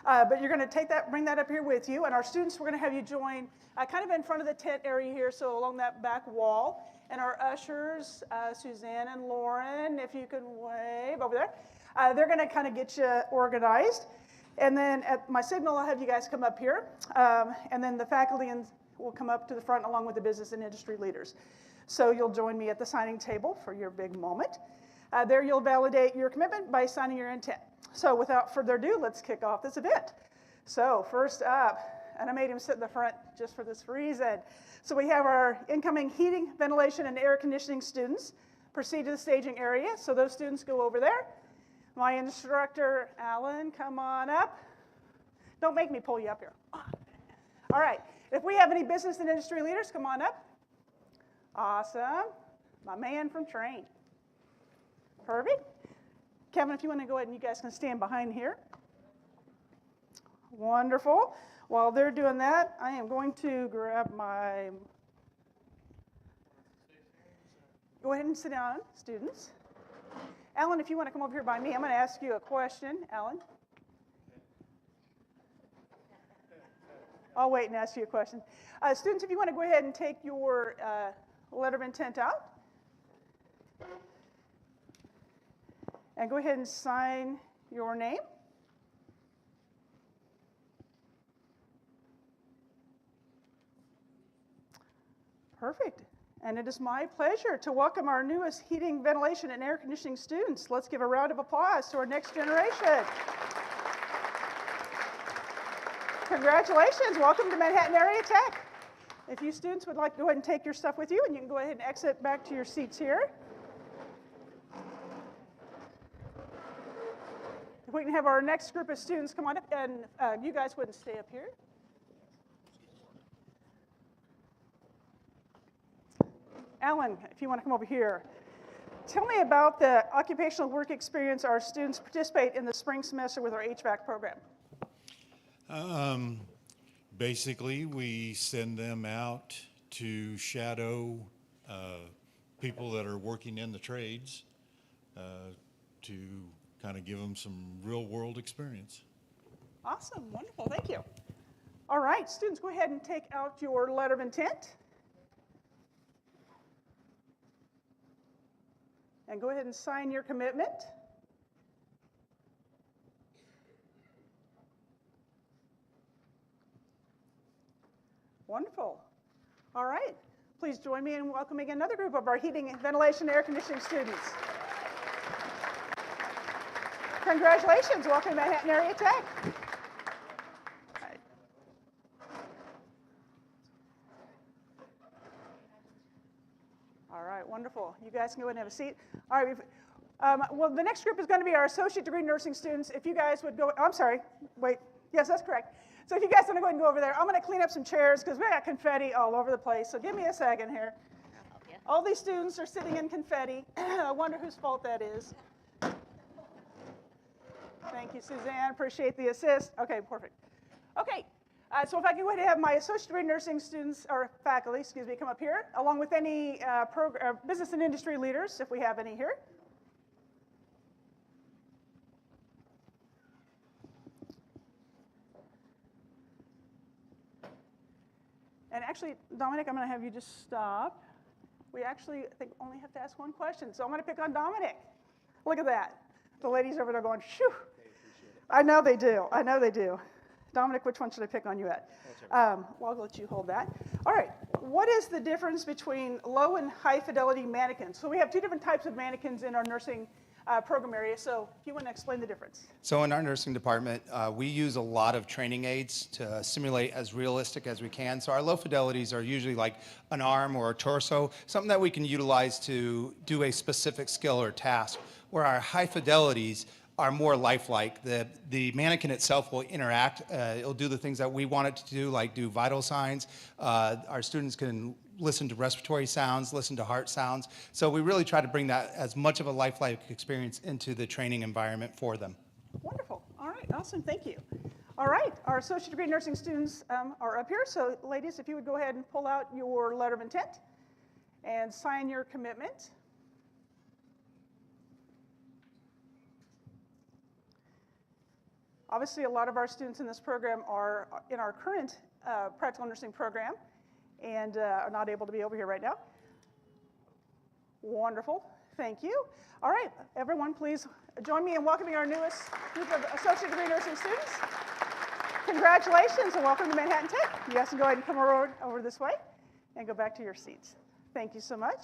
F: But you're going to bring that up here with you, and our students, we're going to have you join kind of in front of the tent area here, so along that back wall. And our ushers, Suzanne and Lauren, if you can wave over there, they're going to kind of get you organized. And then at my signal, I'll have you guys come up here, and then the faculty will come up to the front along with the business and industry leaders. So you'll join me at the signing table for your big moment. There you'll validate your commitment by signing your intent. So without further ado, let's kick off this event. So first up, and I made him sit in the front just for this reason. So we have our incoming heating, ventilation, and air conditioning students. Proceed to the staging area. So those students go over there. My instructor, Alan, come on up. Don't make me pull you up here. All right. If we have any business and industry leaders, come on up. Awesome. My man from Train. Perfect. Kevin, if you want to go ahead and you guys can stand behind here. Wonderful. While they're doing that, I am going to grab my... Go ahead and sit down, students. Alan, if you want to come over here by me, I'm going to ask you a question. Alan? I'll wait and ask you a question. Students, if you want to go ahead and take your letter of intent out. And go ahead and sign your name. Perfect. And it is my pleasure to welcome our newest heating, ventilation, and air conditioning students. Let's give a round of applause to our next generation. Congratulations. Welcome to Manhattan Area Tech. If you students would like to go ahead and take your stuff with you, and you can go ahead and exit back to your seats here. If we can have our next group of students come on up, and you guys wouldn't stay up here. Alan, if you want to come over here. Tell me about the occupational work experience our students participate in the spring semester with our HVAC program.
G: Basically, we send them out to shadow people that are working in the trades to kind of give them some real world experience.
F: Awesome, wonderful, thank you. All right, students, go ahead and take out your letter of intent. And go ahead and sign your commitment. Wonderful. All right. Please join me in welcoming another group of our heating, ventilation, air conditioning students. Congratulations. Welcome to Manhattan Area Tech. All right, wonderful. You guys can go ahead and have a seat. All right. Well, the next group is going to be our associate degree nursing students. If you guys would go, I'm sorry, wait. Yes, that's correct. So if you guys want to go ahead and go over there, I'm going to clean up some chairs because we got confetti all over the place. So give me a second here.
M: I'll help you.
F: All these students are sitting in confetti. I wonder whose fault that is. Thank you, Suzanne. Appreciate the assist. Okay, perfect. Okay, so if I can go ahead and have my associate degree nursing students, or faculty, excuse me, come up here, along with any business and industry leaders, if we have any here. And actually, Dominic, I'm going to have you just stop. We actually, I think, only have to ask one question. So I'm going to pick on Dominic. Look at that. The ladies over there going, shoo. I know they do. I know they do. Dominic, which one should I pick on you at? Well, I'll let you hold that. All right. What is the difference between low and high fidelity mannequins? So we have two different types of mannequins in our nursing program area. So if you want to explain the difference.
V: So in our nursing department, we use a lot of training aids to simulate as realistic as we can. So our low fidelities are usually like an arm or a torso, something that we can utilize to do a specific skill or task, where our high fidelities are more lifelike. The mannequin itself will interact. It'll do the things that we want it to do, like do vital signs. Our students can listen to respiratory sounds, listen to heart sounds. So we really try to bring that as much of a lifelike experience into the training environment for them.
F: Wonderful. All right, awesome, thank you. All right, our associate degree nursing students are up here. So ladies, if you would go ahead and pull out your letter of intent and sign your commitment. Obviously, a lot of our students in this program are in our current practical nursing program and are not able to be over here right now. Wonderful, thank you. All right, everyone, please join me in welcoming our newest group of associate degree nursing students. Congratulations and welcome to Manhattan Tech. You guys can go ahead and come over this way and go back to your seats. Thank you so much.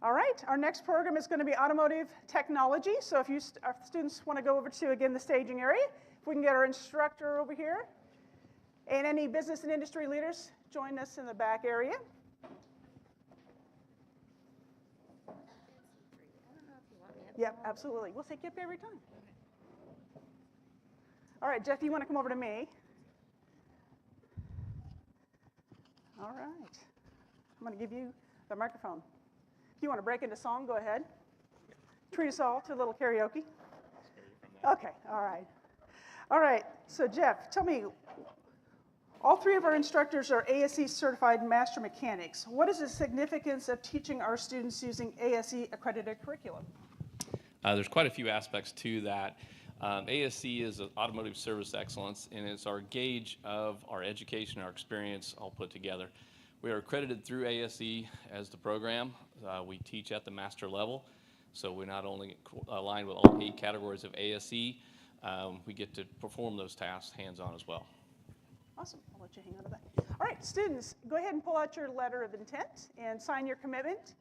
F: All right, our next program is going to be automotive technology. So if our students want to go over to, again, the staging area, if we can get our instructor over here, and any business and industry leaders, join us in the back area. Yep, absolutely. We'll take you up every time. All right, Jeff, you want to come over to me? All right. I'm going to give you the microphone. If you want to break into song, go ahead. Treat us all to a little karaoke. Okay, all right. All right, so Jeff, tell me, all three of our instructors are ASE certified master mechanics. What is the significance of teaching our students using ASE accredited curriculum?
W: There's quite a few aspects to that. ASE is Automotive Service Excellence, and it's our gauge of our education, our experience all put together. We are accredited through ASE as the program. We teach at the master level, so we're not only aligned with all 8 categories of ASE, we get to perform those tasks hands-on as well.
F: Awesome. I'll let you hang on to that. All right, students, go ahead and pull out your letter of intent and sign your commitment.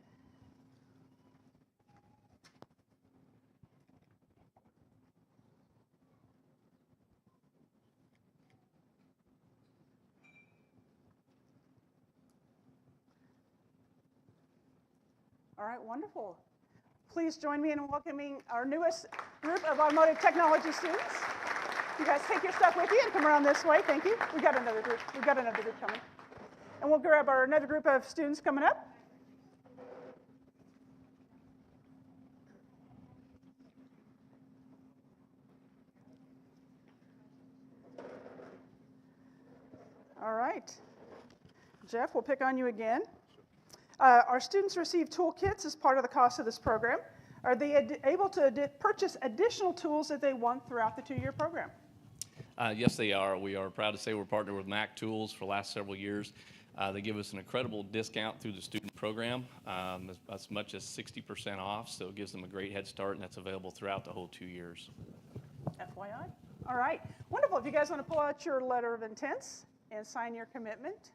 F: All right, wonderful. Please join me in welcoming our newest group of automotive technology students. You guys take your stuff with you and come around this way. Thank you. We got another group. We got another group coming. And we'll grab another group of students coming up. All right. Jeff, we'll pick on you again. Our students receive toolkits as part of the cost of this program. Are they able to purchase additional tools that they want throughout the 2-year program?
W: Yes, they are. We are proud to say we're partnered with Mac Tools for the last several years. They give us an incredible discount through the student program, as much as 60% off, so it gives them a great head start, and that's available throughout the whole 2 years.
F: FYI. All right. Wonderful. If you guys want to pull out your letter of intents and sign your commitment.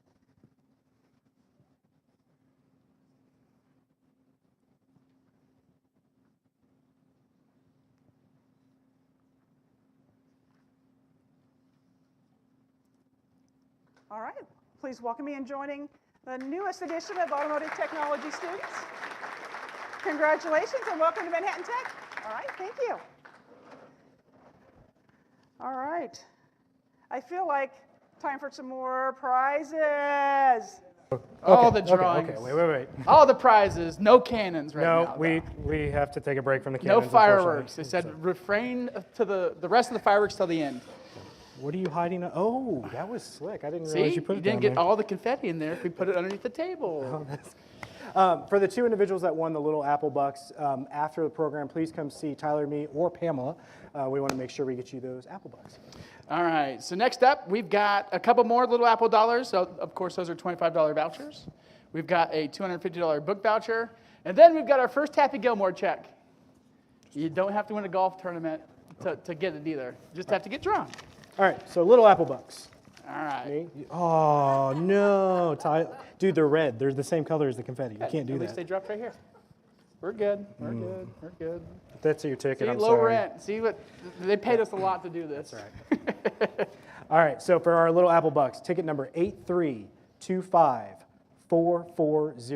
F: All right, please welcome me in joining the newest edition of Automotive Technology students. Congratulations and welcome to Manhattan Tech. All right, thank you. All right, I feel like time for some more prizes.
C: All the drawings.
A: Okay, wait.
C: All the prizes, no cannons right now.
A: No, we have to take a break from the cannons.
C: No fireworks. They said refrain to the rest of the fireworks till the end.
A: What are you hiding? Oh, that was slick. I didn't realize
C: See,
A: you put it
C: didn't
A: down
C: get
A: there.
C: all the confetti in there if we put it underneath the table.
A: For the 2 individuals that won the Little Apple Bucks, after the program, please come see Tyler, me, or Pamela. We want to make sure we get you those Apple Bucks.
C: All right, so next up, we've got a couple more Little Apple dollars. So, of course, those are $25 vouchers. We've got a $250 book voucher. And then we've got our first Happy Gilmore check. You don't have to win a golf tournament to get it either. You just have to get drawn.
A: All right, so Little Apple Bucks.
C: All right.
A: Oh, no. Dude, they're red. They're the same color as the confetti. You can't do
C: At least
A: that.
C: they dropped right here. We're good. We're good. We're good.
A: That's your ticket.
C: See,
A: I'm
C: low
A: sorry.
C: rent. See what they paid us a lot to do this.
A: That's right. All right, so for our Little Apple Bucks, ticket number 8325440. It's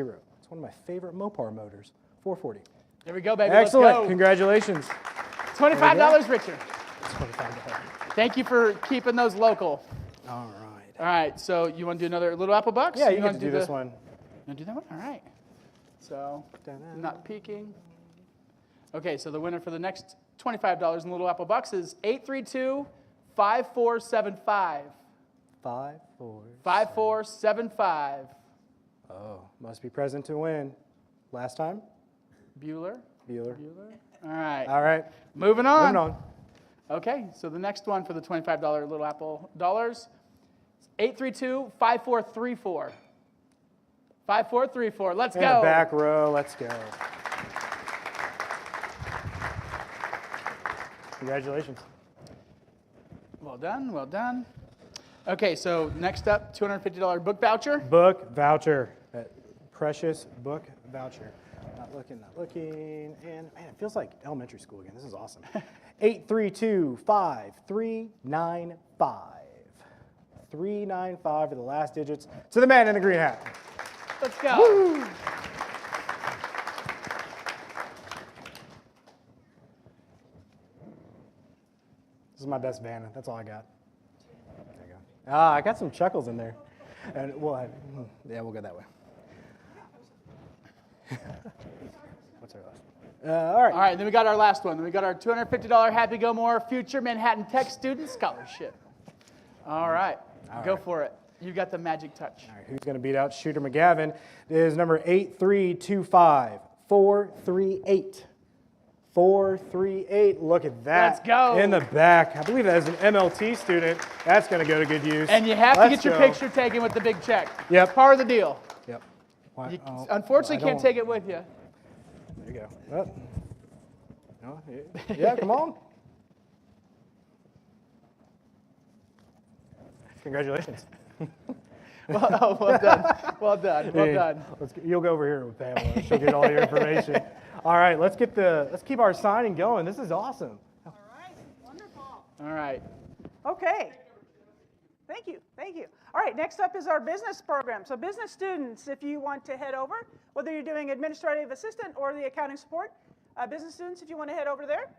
A: one of my favorite Mopar motors, 440.
C: There we go, baby.
A: Excellent.
C: Let's go.
A: Congratulations.
C: $25, Richard.
A: $25.
C: Thank you for keeping those local.
A: All right.
C: All right, so you want to do another Little Apple Bucks?
A: Yeah, you
C: want
A: get to do this one.
C: You want to do that one? All right. So, not peeking. Okay, so the winner for the next $25 in Little Apple Bucks is 832-5475. 5475.
A: Oh, must be present to win. Last time?
C: Bueller.
A: Bueller.
C: All right.
A: All right.
C: Moving on.
A: Moving on.
C: Okay, so the next one for the $25 Little Apple dollars, 832-5434. 5434. Let's
A: In
C: go.
A: the back row. Let's go. Congratulations.
C: Well done, well done. Okay, so next up, $250 book voucher.
A: Book voucher. That precious book voucher. Not looking. And man, it feels like elementary school again. This is awesome. 832-5395. 395 are the last digits to the man in the green hat.
C: Let's go.
A: Woo! This is my best Vanna. That's all I got. There you go. I got some chuckles in there. And we'll go that way. What's our last one? All right.
C: All right, then we got our last one. Then we got our $250 Happy Gilmore Future Manhattan Tech Student Scholarship. All right, go for it. You got the magic touch.
A: All right, who's going to beat out Shooter McGavin? It is number 8325438. 438. Look at that.
C: Let's go.
A: In the back. I believe that is an MLT student. That's going to go to good use.
C: And you have to get your picture taken with the big check.
A: Yep.
C: Part of the deal.
A: Yep.
C: You unfortunately can't take it with you.
A: There you go. Oh. No, yeah, come on. Congratulations.
C: Well done. Well done. Well
A: Hey,
C: done.
A: You'll go over here with Pamela. She'll get all your information. All right, let's keep our signing going. This is awesome.
F: All right, wonderful.
C: All right.
F: Okay. Thank you, thank you. All right, next up is our business program. So business students, if you want to head over, whether you're doing administrative assistant or the accounting support, business students, if you want to head over there.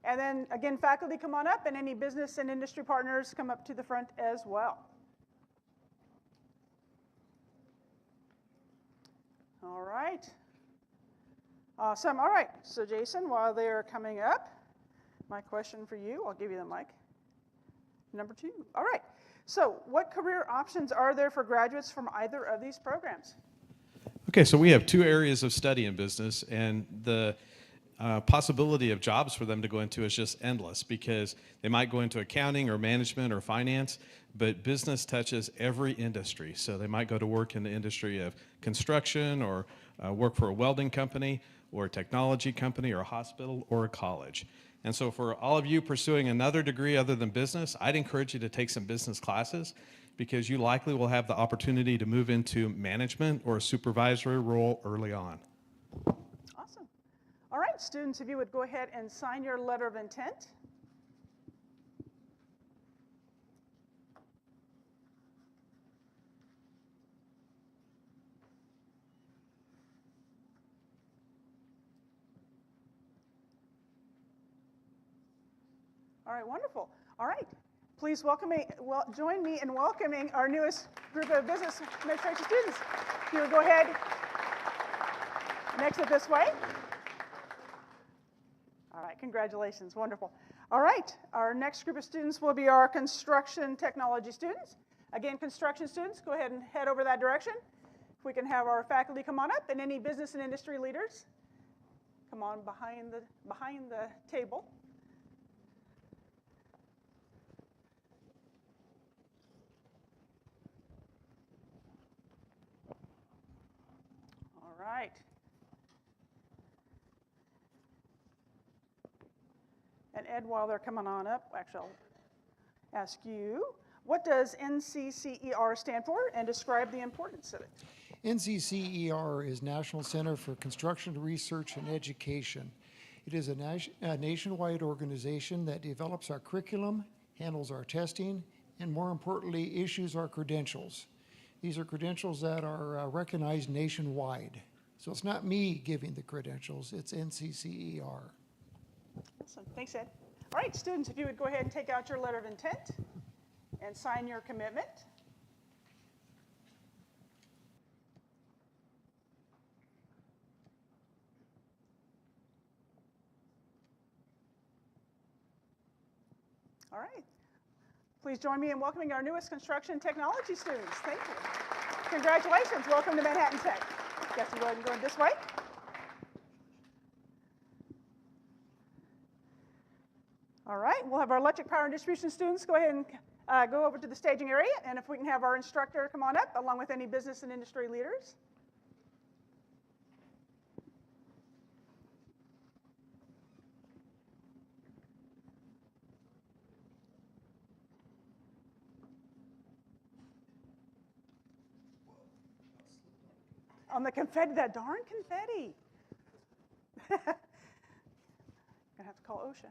F: And then again, faculty come on up, and any business and industry partners come up to the front as well. All right. Awesome. All right. So Jason, while they are coming up, my question for you, I'll give you the mic. Number 2. All right. So what career options are there for graduates from either of these programs?
E: Okay, so we have 2 areas of study in business, and the possibility of jobs for them to go into is just endless, because they might go into accounting or management or finance, but business touches every industry. So they might go to work in the industry of construction, or work for a welding company, or a technology company, or a hospital, or a college. And so for all of you pursuing another degree other than business, I'd encourage you to take some business classes, because you likely will have the opportunity to move into management or a supervisory role early on.
F: Awesome. All right, students, if you would go ahead and sign your letter of intent. All right, wonderful. All right, please join me in welcoming our newest group of business administration students. If you would go ahead and exit this way. All right, congratulations, wonderful. All right, our next group of students will be our construction technology students. Again, construction students, go ahead and head over that direction. If we can have our faculty come on up, and any business and industry leaders, come on behind the table. All right. And Ed, while they're coming on up, actually, I'll ask you, what does NCCER stand for, and describe the importance of it?
H: NCCER is National Center for Construction Research and Education. It is a nationwide organization that develops our curriculum, handles our testing, and more importantly, issues our credentials. These are credentials that are recognized nationwide. So it's not me giving the credentials, it's NCCER.
F: Awesome. Thanks, Ed. All right, students, if you would go ahead and take out your letter of intent and sign your commitment. All right. Please join me in welcoming our newest construction technology students. Thank you. Congratulations. Welcome to Manhattan Tech. Guess you go ahead and go this way. All right, we'll have our electric power and distribution students go ahead and go over to the staging area, and if we can have our instructor come on up, along with any business and industry leaders. On the confetti, that darn confetti. Gonna have to call OSHA.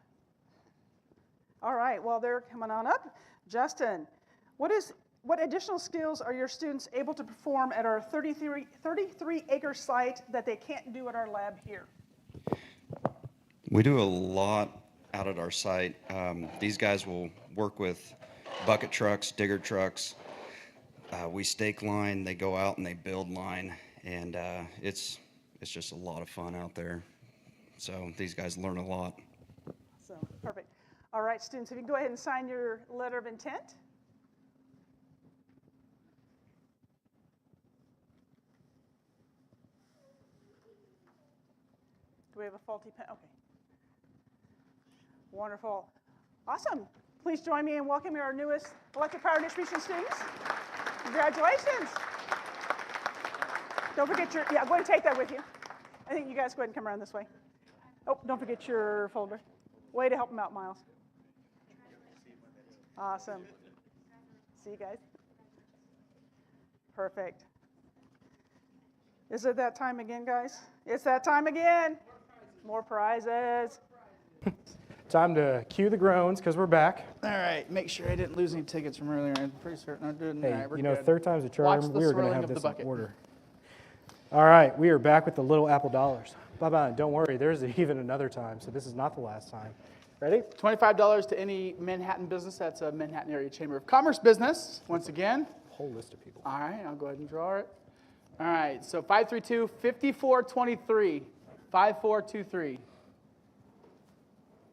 F: All right, well, they're coming on up. Justin, what additional skills are your students able to perform at our 33-acre site that they can't do at our lab here?
J: We do a lot out at our site. These guys will work with bucket trucks, digger trucks. We stake line, they go out and they build line, and it's just a lot of fun out there. So these guys learn a lot.
F: So, perfect. All right, students, if you can go ahead and sign your letter of intent. Do we have a faulty pen? Okay. Wonderful. Awesome. Please join me in welcoming our newest electric power distribution students. Congratulations. Don't forget go ahead and take that with you. I think you guys go ahead and come around this way. Oh, don't forget your folder. Way to help them out, Miles. Awesome. See you guys. Perfect. Is it that time again, guys? It's that time again. More prizes.
A: Time to cue the groans because we're back.
C: All right, make sure I didn't lose any tickets from earlier. I'm pretty certain I didn't.
A: Hey,
C: All right, we're
A: you know,
C: good.
A: third time's a charm.
C: Watch the
A: We are going to
C: swirling
A: have
C: of the
A: this in
C: bucket.
A: order. All right, we are back with the little apple dollars. Bye-bye. Don't worry, there's even another time, so this is not the last time. Ready?
C: $25 to any Manhattan business. That's a Manhattan Area Chamber of Commerce business. Once again.
A: Whole list of people.
C: All right, I'll go ahead and draw it. All right, so 532, 5423. 5423.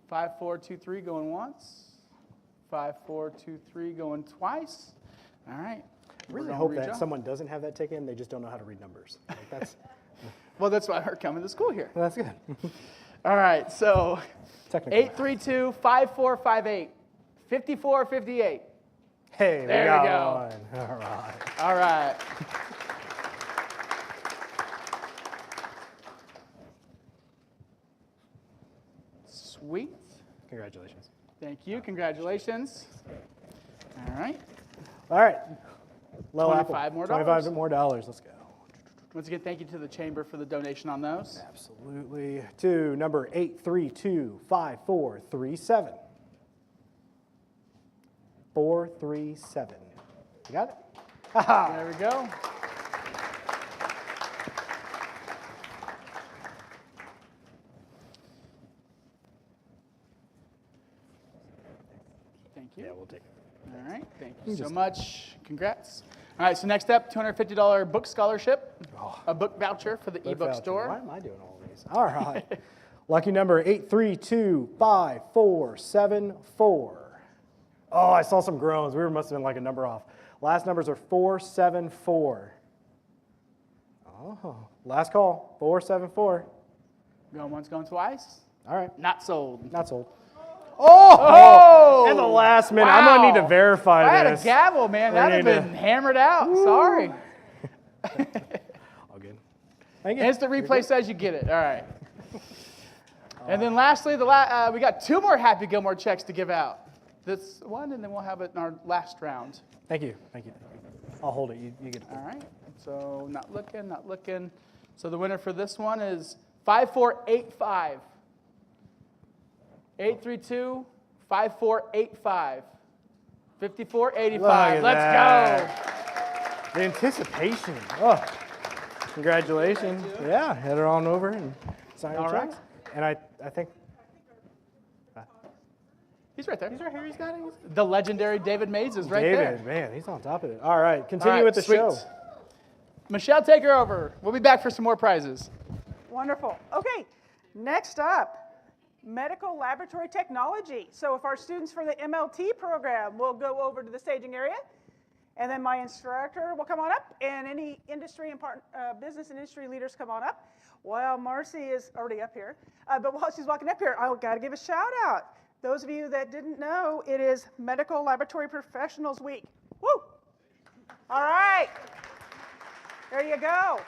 C: 5423 going once. 5423 going twice. All right.
A: I really hope that someone doesn't have that ticket and they just don't know how to read numbers. Like that's
C: well, that's why we're coming to school here.
A: Well, that's good.
C: All right, so
A: Technical
C: 832 5458. 5458.
A: Hey,
C: there
A: we got
C: we go.
A: one. All right.
C: All right. Sweet.
A: Congratulations.
C: Thank you. Congratulations. All right.
A: All right. Low
C: 25
A: apple.
C: more
A: 25 more dollars. Let's go.
C: Once again, thank you to the Chamber for the donation on those.
A: Absolutely. To number 8325437. 437. You got it?
C: There we go. Thank you.
A: Yeah, we'll take it.
C: All right. Thank you so much. Congrats. All right, so next up, $250 book scholarship, a book voucher for the ebook
A: voucher.
C: store.
A: Why am I doing all these? All right. Lucky number 8325474. Oh, I saw some groans. We must have been like a number off. Last numbers are 474. Oh, last call, 474.
C: Going once, going twice.
A: All right.
C: Not sold.
A: Not sold. Oh!
C: Oh!
A: In the last minute. I'm going to need to verify
C: if I had
A: this.
C: a gavel, man, that would have been hammered out.
A: Woo.
C: Sorry.
A: All good. Thank you.
C: Instant replay says you get it. All right. And then lastly, we got 2 more Happy Gilmore checks to give out. This one, and then we'll have it in our last round.
A: Thank you. Thank you. I'll hold it. You get it.
C: All right. So not looking, not looking. So the winner for this one is 5485. 832 5485. 5485. Let's go.
A: The anticipation. Oh, congratulations. Yeah, head her on over and sign your
C: All right.
A: checks. And I think.
C: He's right there.
A: He's right here. He's got it.
C: The legendary David Mays is right there.
A: David, man, he's on top of it. All right, continue
C: All right,
A: with the
C: sweet.
A: show.
C: Michelle, take her over. We'll be back for some more prizes.
F: Wonderful. Okay, next up, medical laboratory technology. So if our students for the MLT program will go over to the staging area, and then my instructor will come on up, and any industry and business and industry leaders come on up. While Marcy is already up here, but while she's walking up here, I've got to give a shout out. Those of you that didn't know, it is Medical Laboratory Professionals Week. Woo! All right. There you go.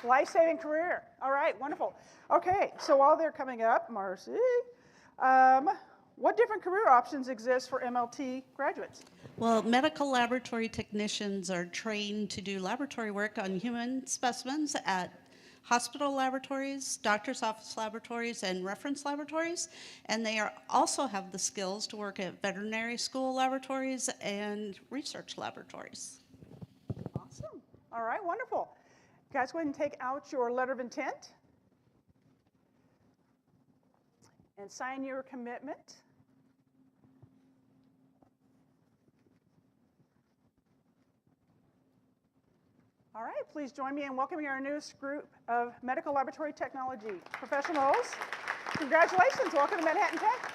F: Life-saving career. All right, wonderful. Okay, so while they're coming up, Marcy, what different career options exist for MLT graduates?
K: Well, medical laboratory technicians are trained to do laboratory work on human specimens at hospital laboratories, doctor's office laboratories, and reference laboratories. And they also have the skills to work at veterinary school laboratories and research laboratories.
F: Awesome. All right, wonderful. Guys, go ahead and take out your letter of intent and sign your commitment. All right, please join me in welcoming our newest group of medical laboratory technology professionals. Congratulations, welcome to Manhattan Tech.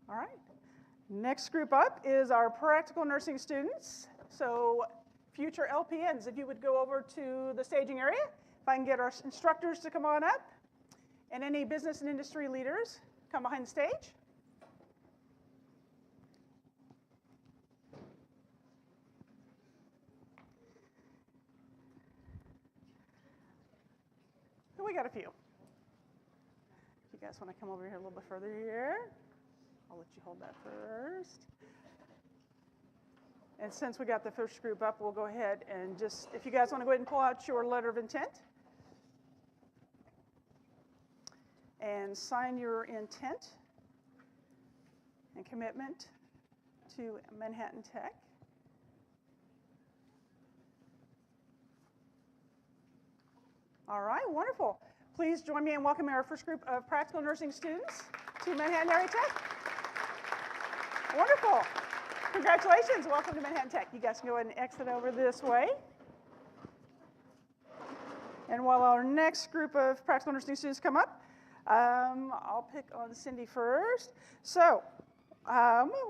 F: All right, next group up is our practical nursing students. So future LPNs, if you would go over to the staging area, if I can get our instructors to come on up, and any business and industry leaders come behind the stage. We got a few. you guys want to come over here a little bit further here, I'll let you hold that first. And since we got the first group up, we'll go ahead and just, if you guys want to go ahead and pull out your letter of intent and sign your intent and commitment to Manhattan Tech. All right, wonderful. Please join me in welcoming our first group of practical nursing students to Manhattan Area Tech. Wonderful. Congratulations. Welcome to Manhattan Tech. You guys can go ahead and exit over this way. And while our next group of practical nursing students come up, I'll pick on Cindy first. So,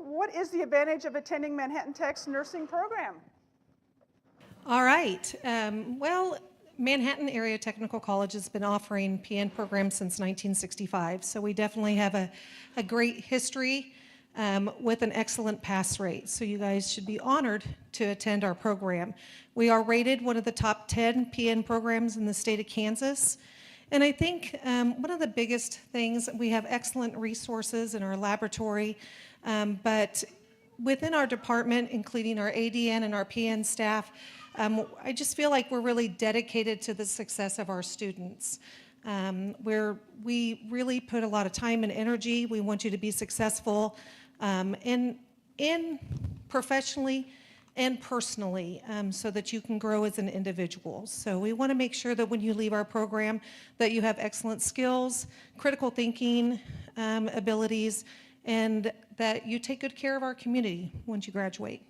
F: what is the advantage of attending Manhattan Tech's nursing program?
L: All right. Well, Manhattan Area Technical College has been offering PN programs since 1965, so we definitely have a great history with an excellent pass rate. So you guys should be honored to attend our program. We are rated one of the top 10 PN programs in the state of Kansas. And I think one of the biggest things, we have excellent resources in our laboratory, but within our department, including our ADN and our PN staff, I just feel like we're really dedicated to the success of our students. We really put a lot of time and energy. We want you to be successful in professionally and personally, so that you can grow as an individual. So we want to make sure that when you leave our program that you have excellent skills, critical thinking abilities, and that you take good care of our community once you graduate.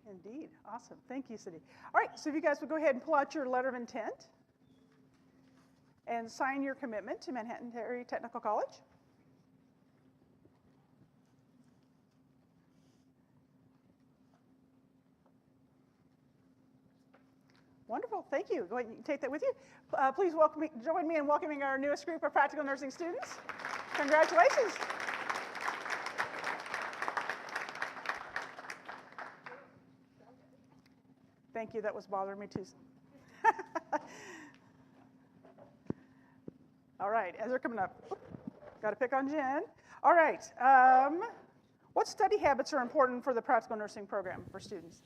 F: Indeed. Awesome. Thank you, Cindy. All right, so if you guys would go ahead and pull out your letter of intent and sign your commitment to Manhattan Area Technical College. Wonderful, thank you. Go ahead and take that with you. Please join me in welcoming our newest group of practical nursing students. Congratulations. Thank you, that was bothering me too. All right, as they're coming up, got to pick on Jen. All right, what study habits are important for the practical nursing program for students?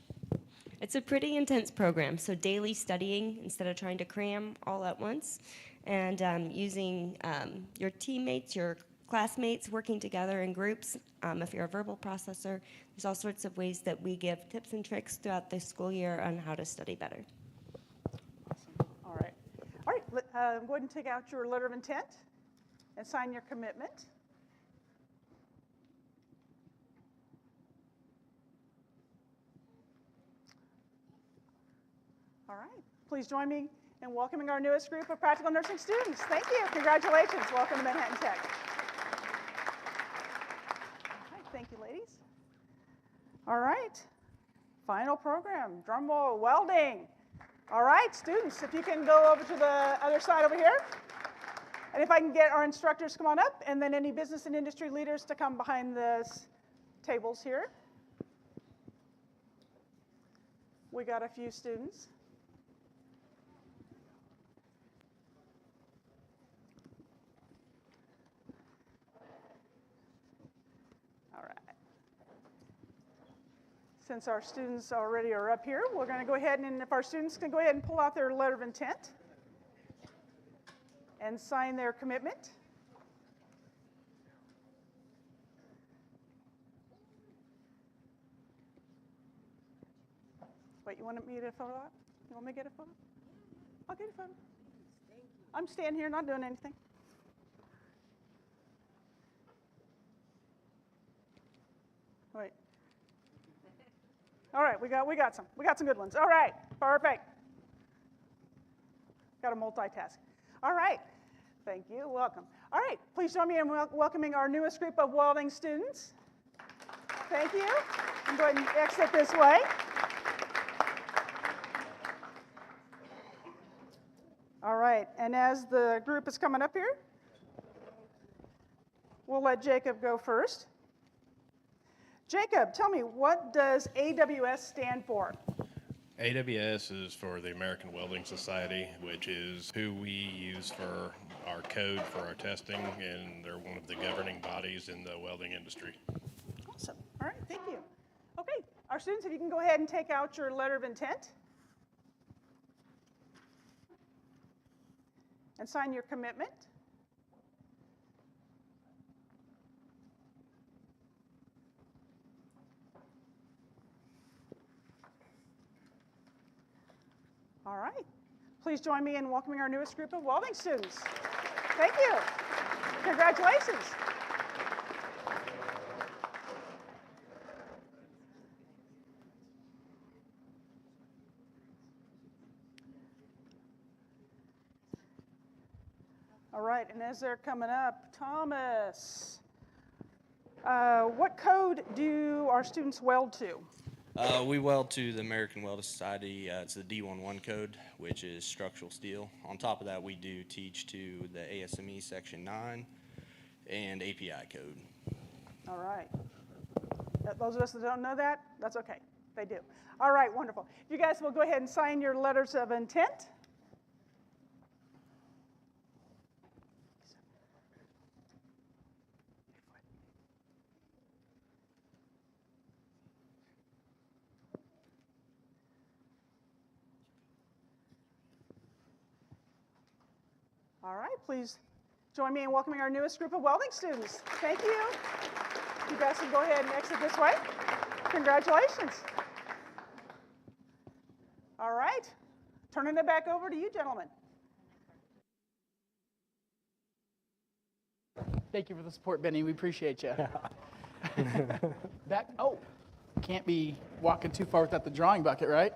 N: It's a pretty intense program, so daily studying instead of trying to cram all at once, and using your teammates, your classmates, working together in groups. If you're a verbal processor, there's all sorts of ways that we give tips and tricks throughout the school year on how to study better.
F: Awesome. All right. All right, go ahead and take out your letter of intent and sign your commitment. All right, please join me in welcoming our newest group of practical nursing students. Thank you, congratulations. Welcome to Manhattan Tech. All right, thank you, ladies. All right, final program, drum roll, welding. All right, students, if you can go over to the other side over here. And if I can get our instructors to come on up, and then any business and industry leaders to come behind the tables here. We got a few students. All right. Since our students already are up here, we're going to go ahead and if our students can go ahead and pull out their letter of intent and sign their commitment. Wait, you want me to get a photo op? You want me to get a photo? I'll get a photo. I'm standing here, not doing anything. Wait. All right, we got some good ones. All right, perfect. Got to multitask. All right, thank you, welcome. All right, please join me in welcoming our newest group of welding students. Thank you. And go ahead and exit this way. All right, and as the group is coming up here, we'll let Jacob go first. Jacob, tell me, what does AWS stand for?
O: AWS is for the American Welding Society, which is who we use for
I: our code for our testing, and they're one of the governing bodies in the welding industry.
F: Awesome. All right, thank you. Okay, our students, if you can go ahead and take out your letter of intent and sign your commitment. All right. Please join me in welcoming our newest group of welding students. Thank you. Congratulations. All right, and as they're coming up, Thomas, what code do our students weld to?
O: We weld to the American Welding Society. It's the D11 code, which is structural steel. On top of that, we do teach to the ASME Section 9 and API code.
F: All right. Those of us that don't know that, that's okay. They do. All right, wonderful. You guys will go ahead and sign your letters of intent. All right, please join me in welcoming our newest group of welding students. Thank you. You guys can go ahead and exit this way. Congratulations. All right, turning it back over to you, gentlemen.
C: Thank you for the support, Benny. We appreciate you. Can't be walking too far without the drawing bucket, right?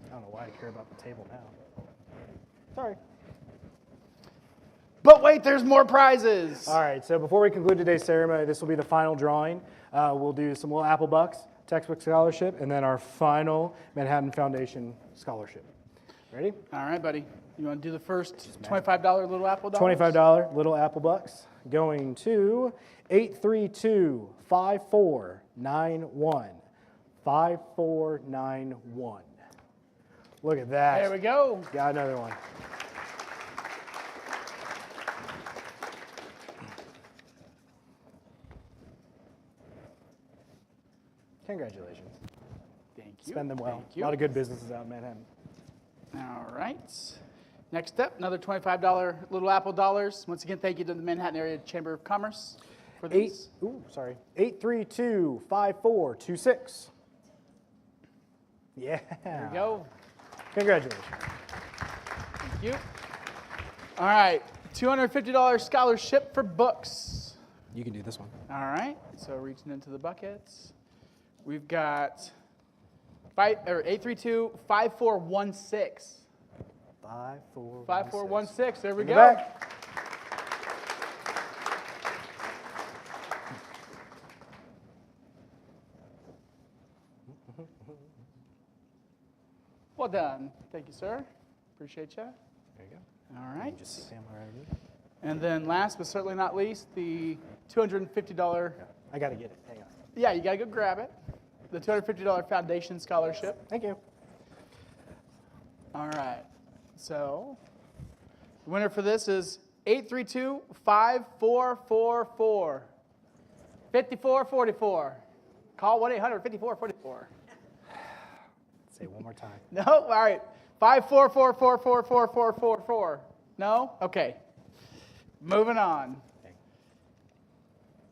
A: I don't know why I care about the table now. Sorry.
C: But wait, there's more prizes.
A: All right, so before we conclude today's ceremony, this will be the final drawing. We'll do some little Apple Bucks, textbook scholarship, and then our final Manhattan Foundation scholarship. Ready?
C: All right, buddy. You want to do the first $25 Little Apple dollars?
A: $25 Little Apple Bucks going to 832-5491. 5491. Look at that.
C: There we go.
A: Got another one. Congratulations.
C: Thank you.
A: Spend them well.
C: Thank you.
A: A lot of good businesses out in Manhattan.
C: All right. Next up, another $25 Little Apple dollars. Once again, thank you to the Manhattan Area Chamber of Commerce for these.
A: 832-5426. Yeah.
C: There we go.
A: Congratulations.
C: Thank you. All right, $250 scholarship for books.
A: You can do this one.
C: All right, so reaching into the buckets. We've got 832-5416. 5416, there we go.
A: Back.
C: Well done. Thank you, sir. Appreciate you.
A: There you go.
C: All right.
A: Just sit down right over there.
C: And then last but certainly not least, the $250.
A: I got to get it. Hang on.
C: Yeah, you got to go grab it. The $250 foundation scholarship.
A: Thank you.
C: All right. So the winner for this is 832-5444. 5444. Call 1-800-5444.
A: Say it one more time.
C: No? All right. 544444444. No? Okay. Moving on.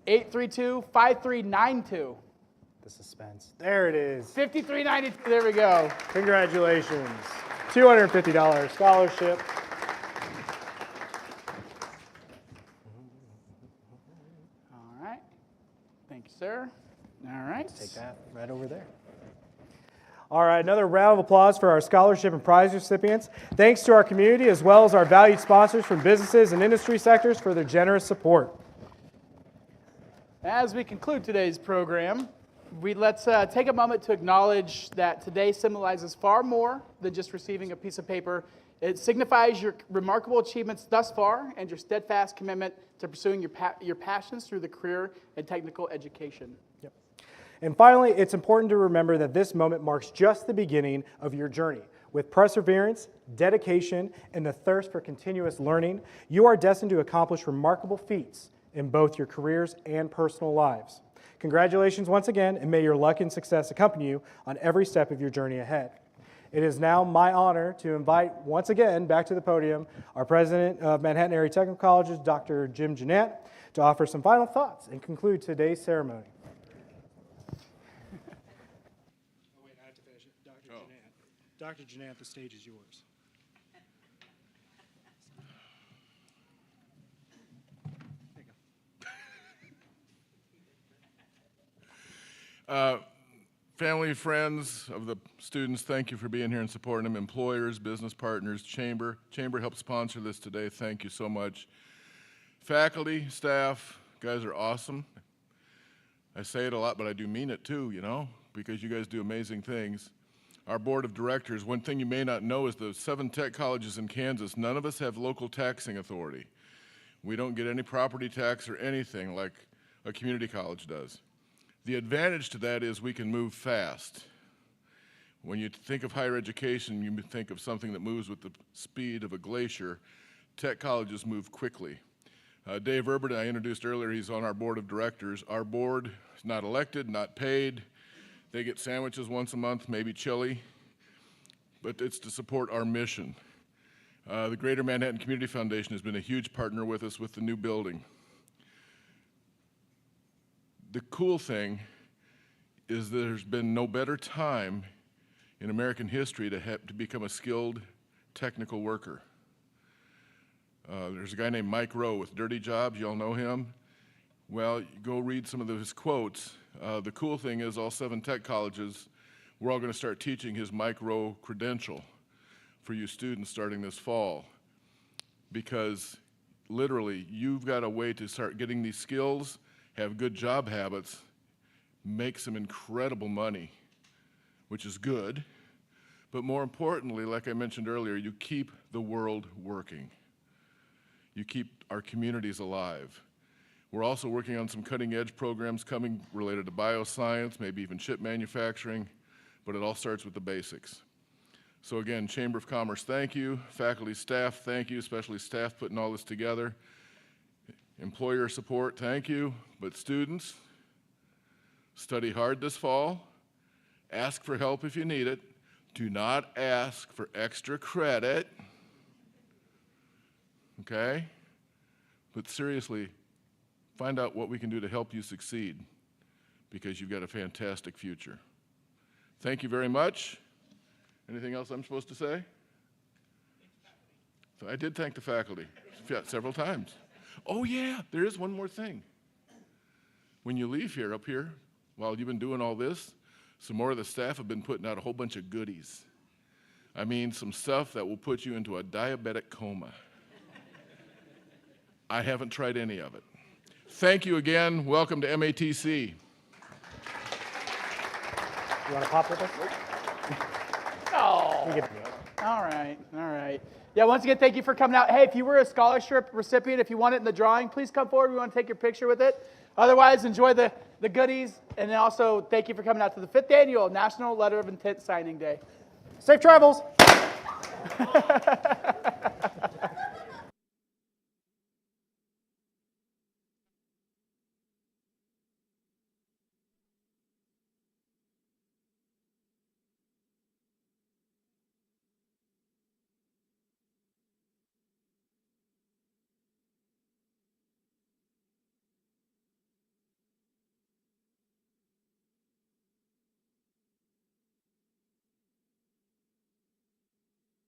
C: 832-5392.
A: The suspense. There it is.
C: 5392. There we go.
A: Congratulations. $250 scholarship.
C: All right. Thank you, sir. All right.
A: Let's take that right over there. All right, another round of applause for our scholarship and prize recipients. Thanks to our community as well as our valued sponsors from businesses and industry sectors for their generous support.
C: As we conclude today's program, let's take a moment to acknowledge that today symbolizes far more than just receiving a piece of paper. It signifies your remarkable achievements thus far and your steadfast commitment to pursuing your passions through the career and technical education.
A: Yep. And finally, it's important to remember that this moment marks just the beginning of your journey. With perseverance, dedication, and the thirst for continuous learning, you are destined to accomplish remarkable feats in both your careers and personal lives. Congratulations once again, and may your luck and success accompany you on every step of your journey ahead. It is now my honor to invite once again back to the podium our president of Manhattan Area Technical Colleges, Dr. Jim Jeanette, to offer some final thoughts and conclude today's ceremony. Dr. Jeanette, the stage is yours.
T: Family, friends of the students, thank you for being here and supporting them. Employers, business partners, Chamber. Chamber helped sponsor this today. Thank you so much. Faculty, staff, you guys are awesome. I say it a lot, but I do mean it too, you know, because you guys do amazing things. Our board of directors, one thing you may not know is the 7 tech colleges in Kansas, none of us have local taxing authority. We don't get any property tax or anything like a community college does. The advantage to that is we can move fast. When you think of higher education, you think of something that moves with the speed of a glacier. Tech colleges move quickly. Dave Herbert, I introduced earlier, he's on our board of directors. Our board is not elected, not paid. They get sandwiches once a month, maybe chili, but it's to support our mission. The Greater Manhattan Community Foundation has been a huge partner with us with the new building. The cool thing is there's been no better time in American history to become a skilled technical worker. There's a guy named Mike Rowe with Dirty Jobs, you all know him. Well, go read some of his quotes. The cool thing is all 7 tech colleges, we're all going to start teaching his Mike Rowe credential for you students starting this fall. Because literally, you've got a way to start getting these skills, have good job habits, make some incredible money, which is good. But more importantly, like I mentioned earlier, you keep the world working. You keep our communities alive. We're also working on some cutting-edge programs coming related to bioscience, maybe even chip manufacturing, but it all starts with the basics. So again, Chamber of Commerce, thank you. Faculty, staff, thank you, especially staff putting all this together. Employer support, thank you. But students, study hard this fall. Ask for help if you need it. Do not ask for extra credit. Okay? But seriously, find out what we can do to help you succeed, because you've got a fantastic future. Thank you very much. Anything else I'm supposed to say? So I did thank the faculty several times. Oh yeah, there is one more thing. When you leave here, up here, while you've been doing all this, some more of the staff have been putting out a whole bunch of goodies. I mean, some stuff that will put you into a diabetic coma. I haven't tried any of it. Thank you again. Welcome to MATC.
A: You want to pop with us?
C: Oh. All right, all right. Yeah, once again, thank you for coming out. Hey, if you were a scholarship recipient, if you want it in the drawing, please come forward. We want to take your picture with it. Otherwise, enjoy the goodies. And then also, thank you for coming out to the 5th Annual National Letter of Intent Signing Day.
A: Safe travels.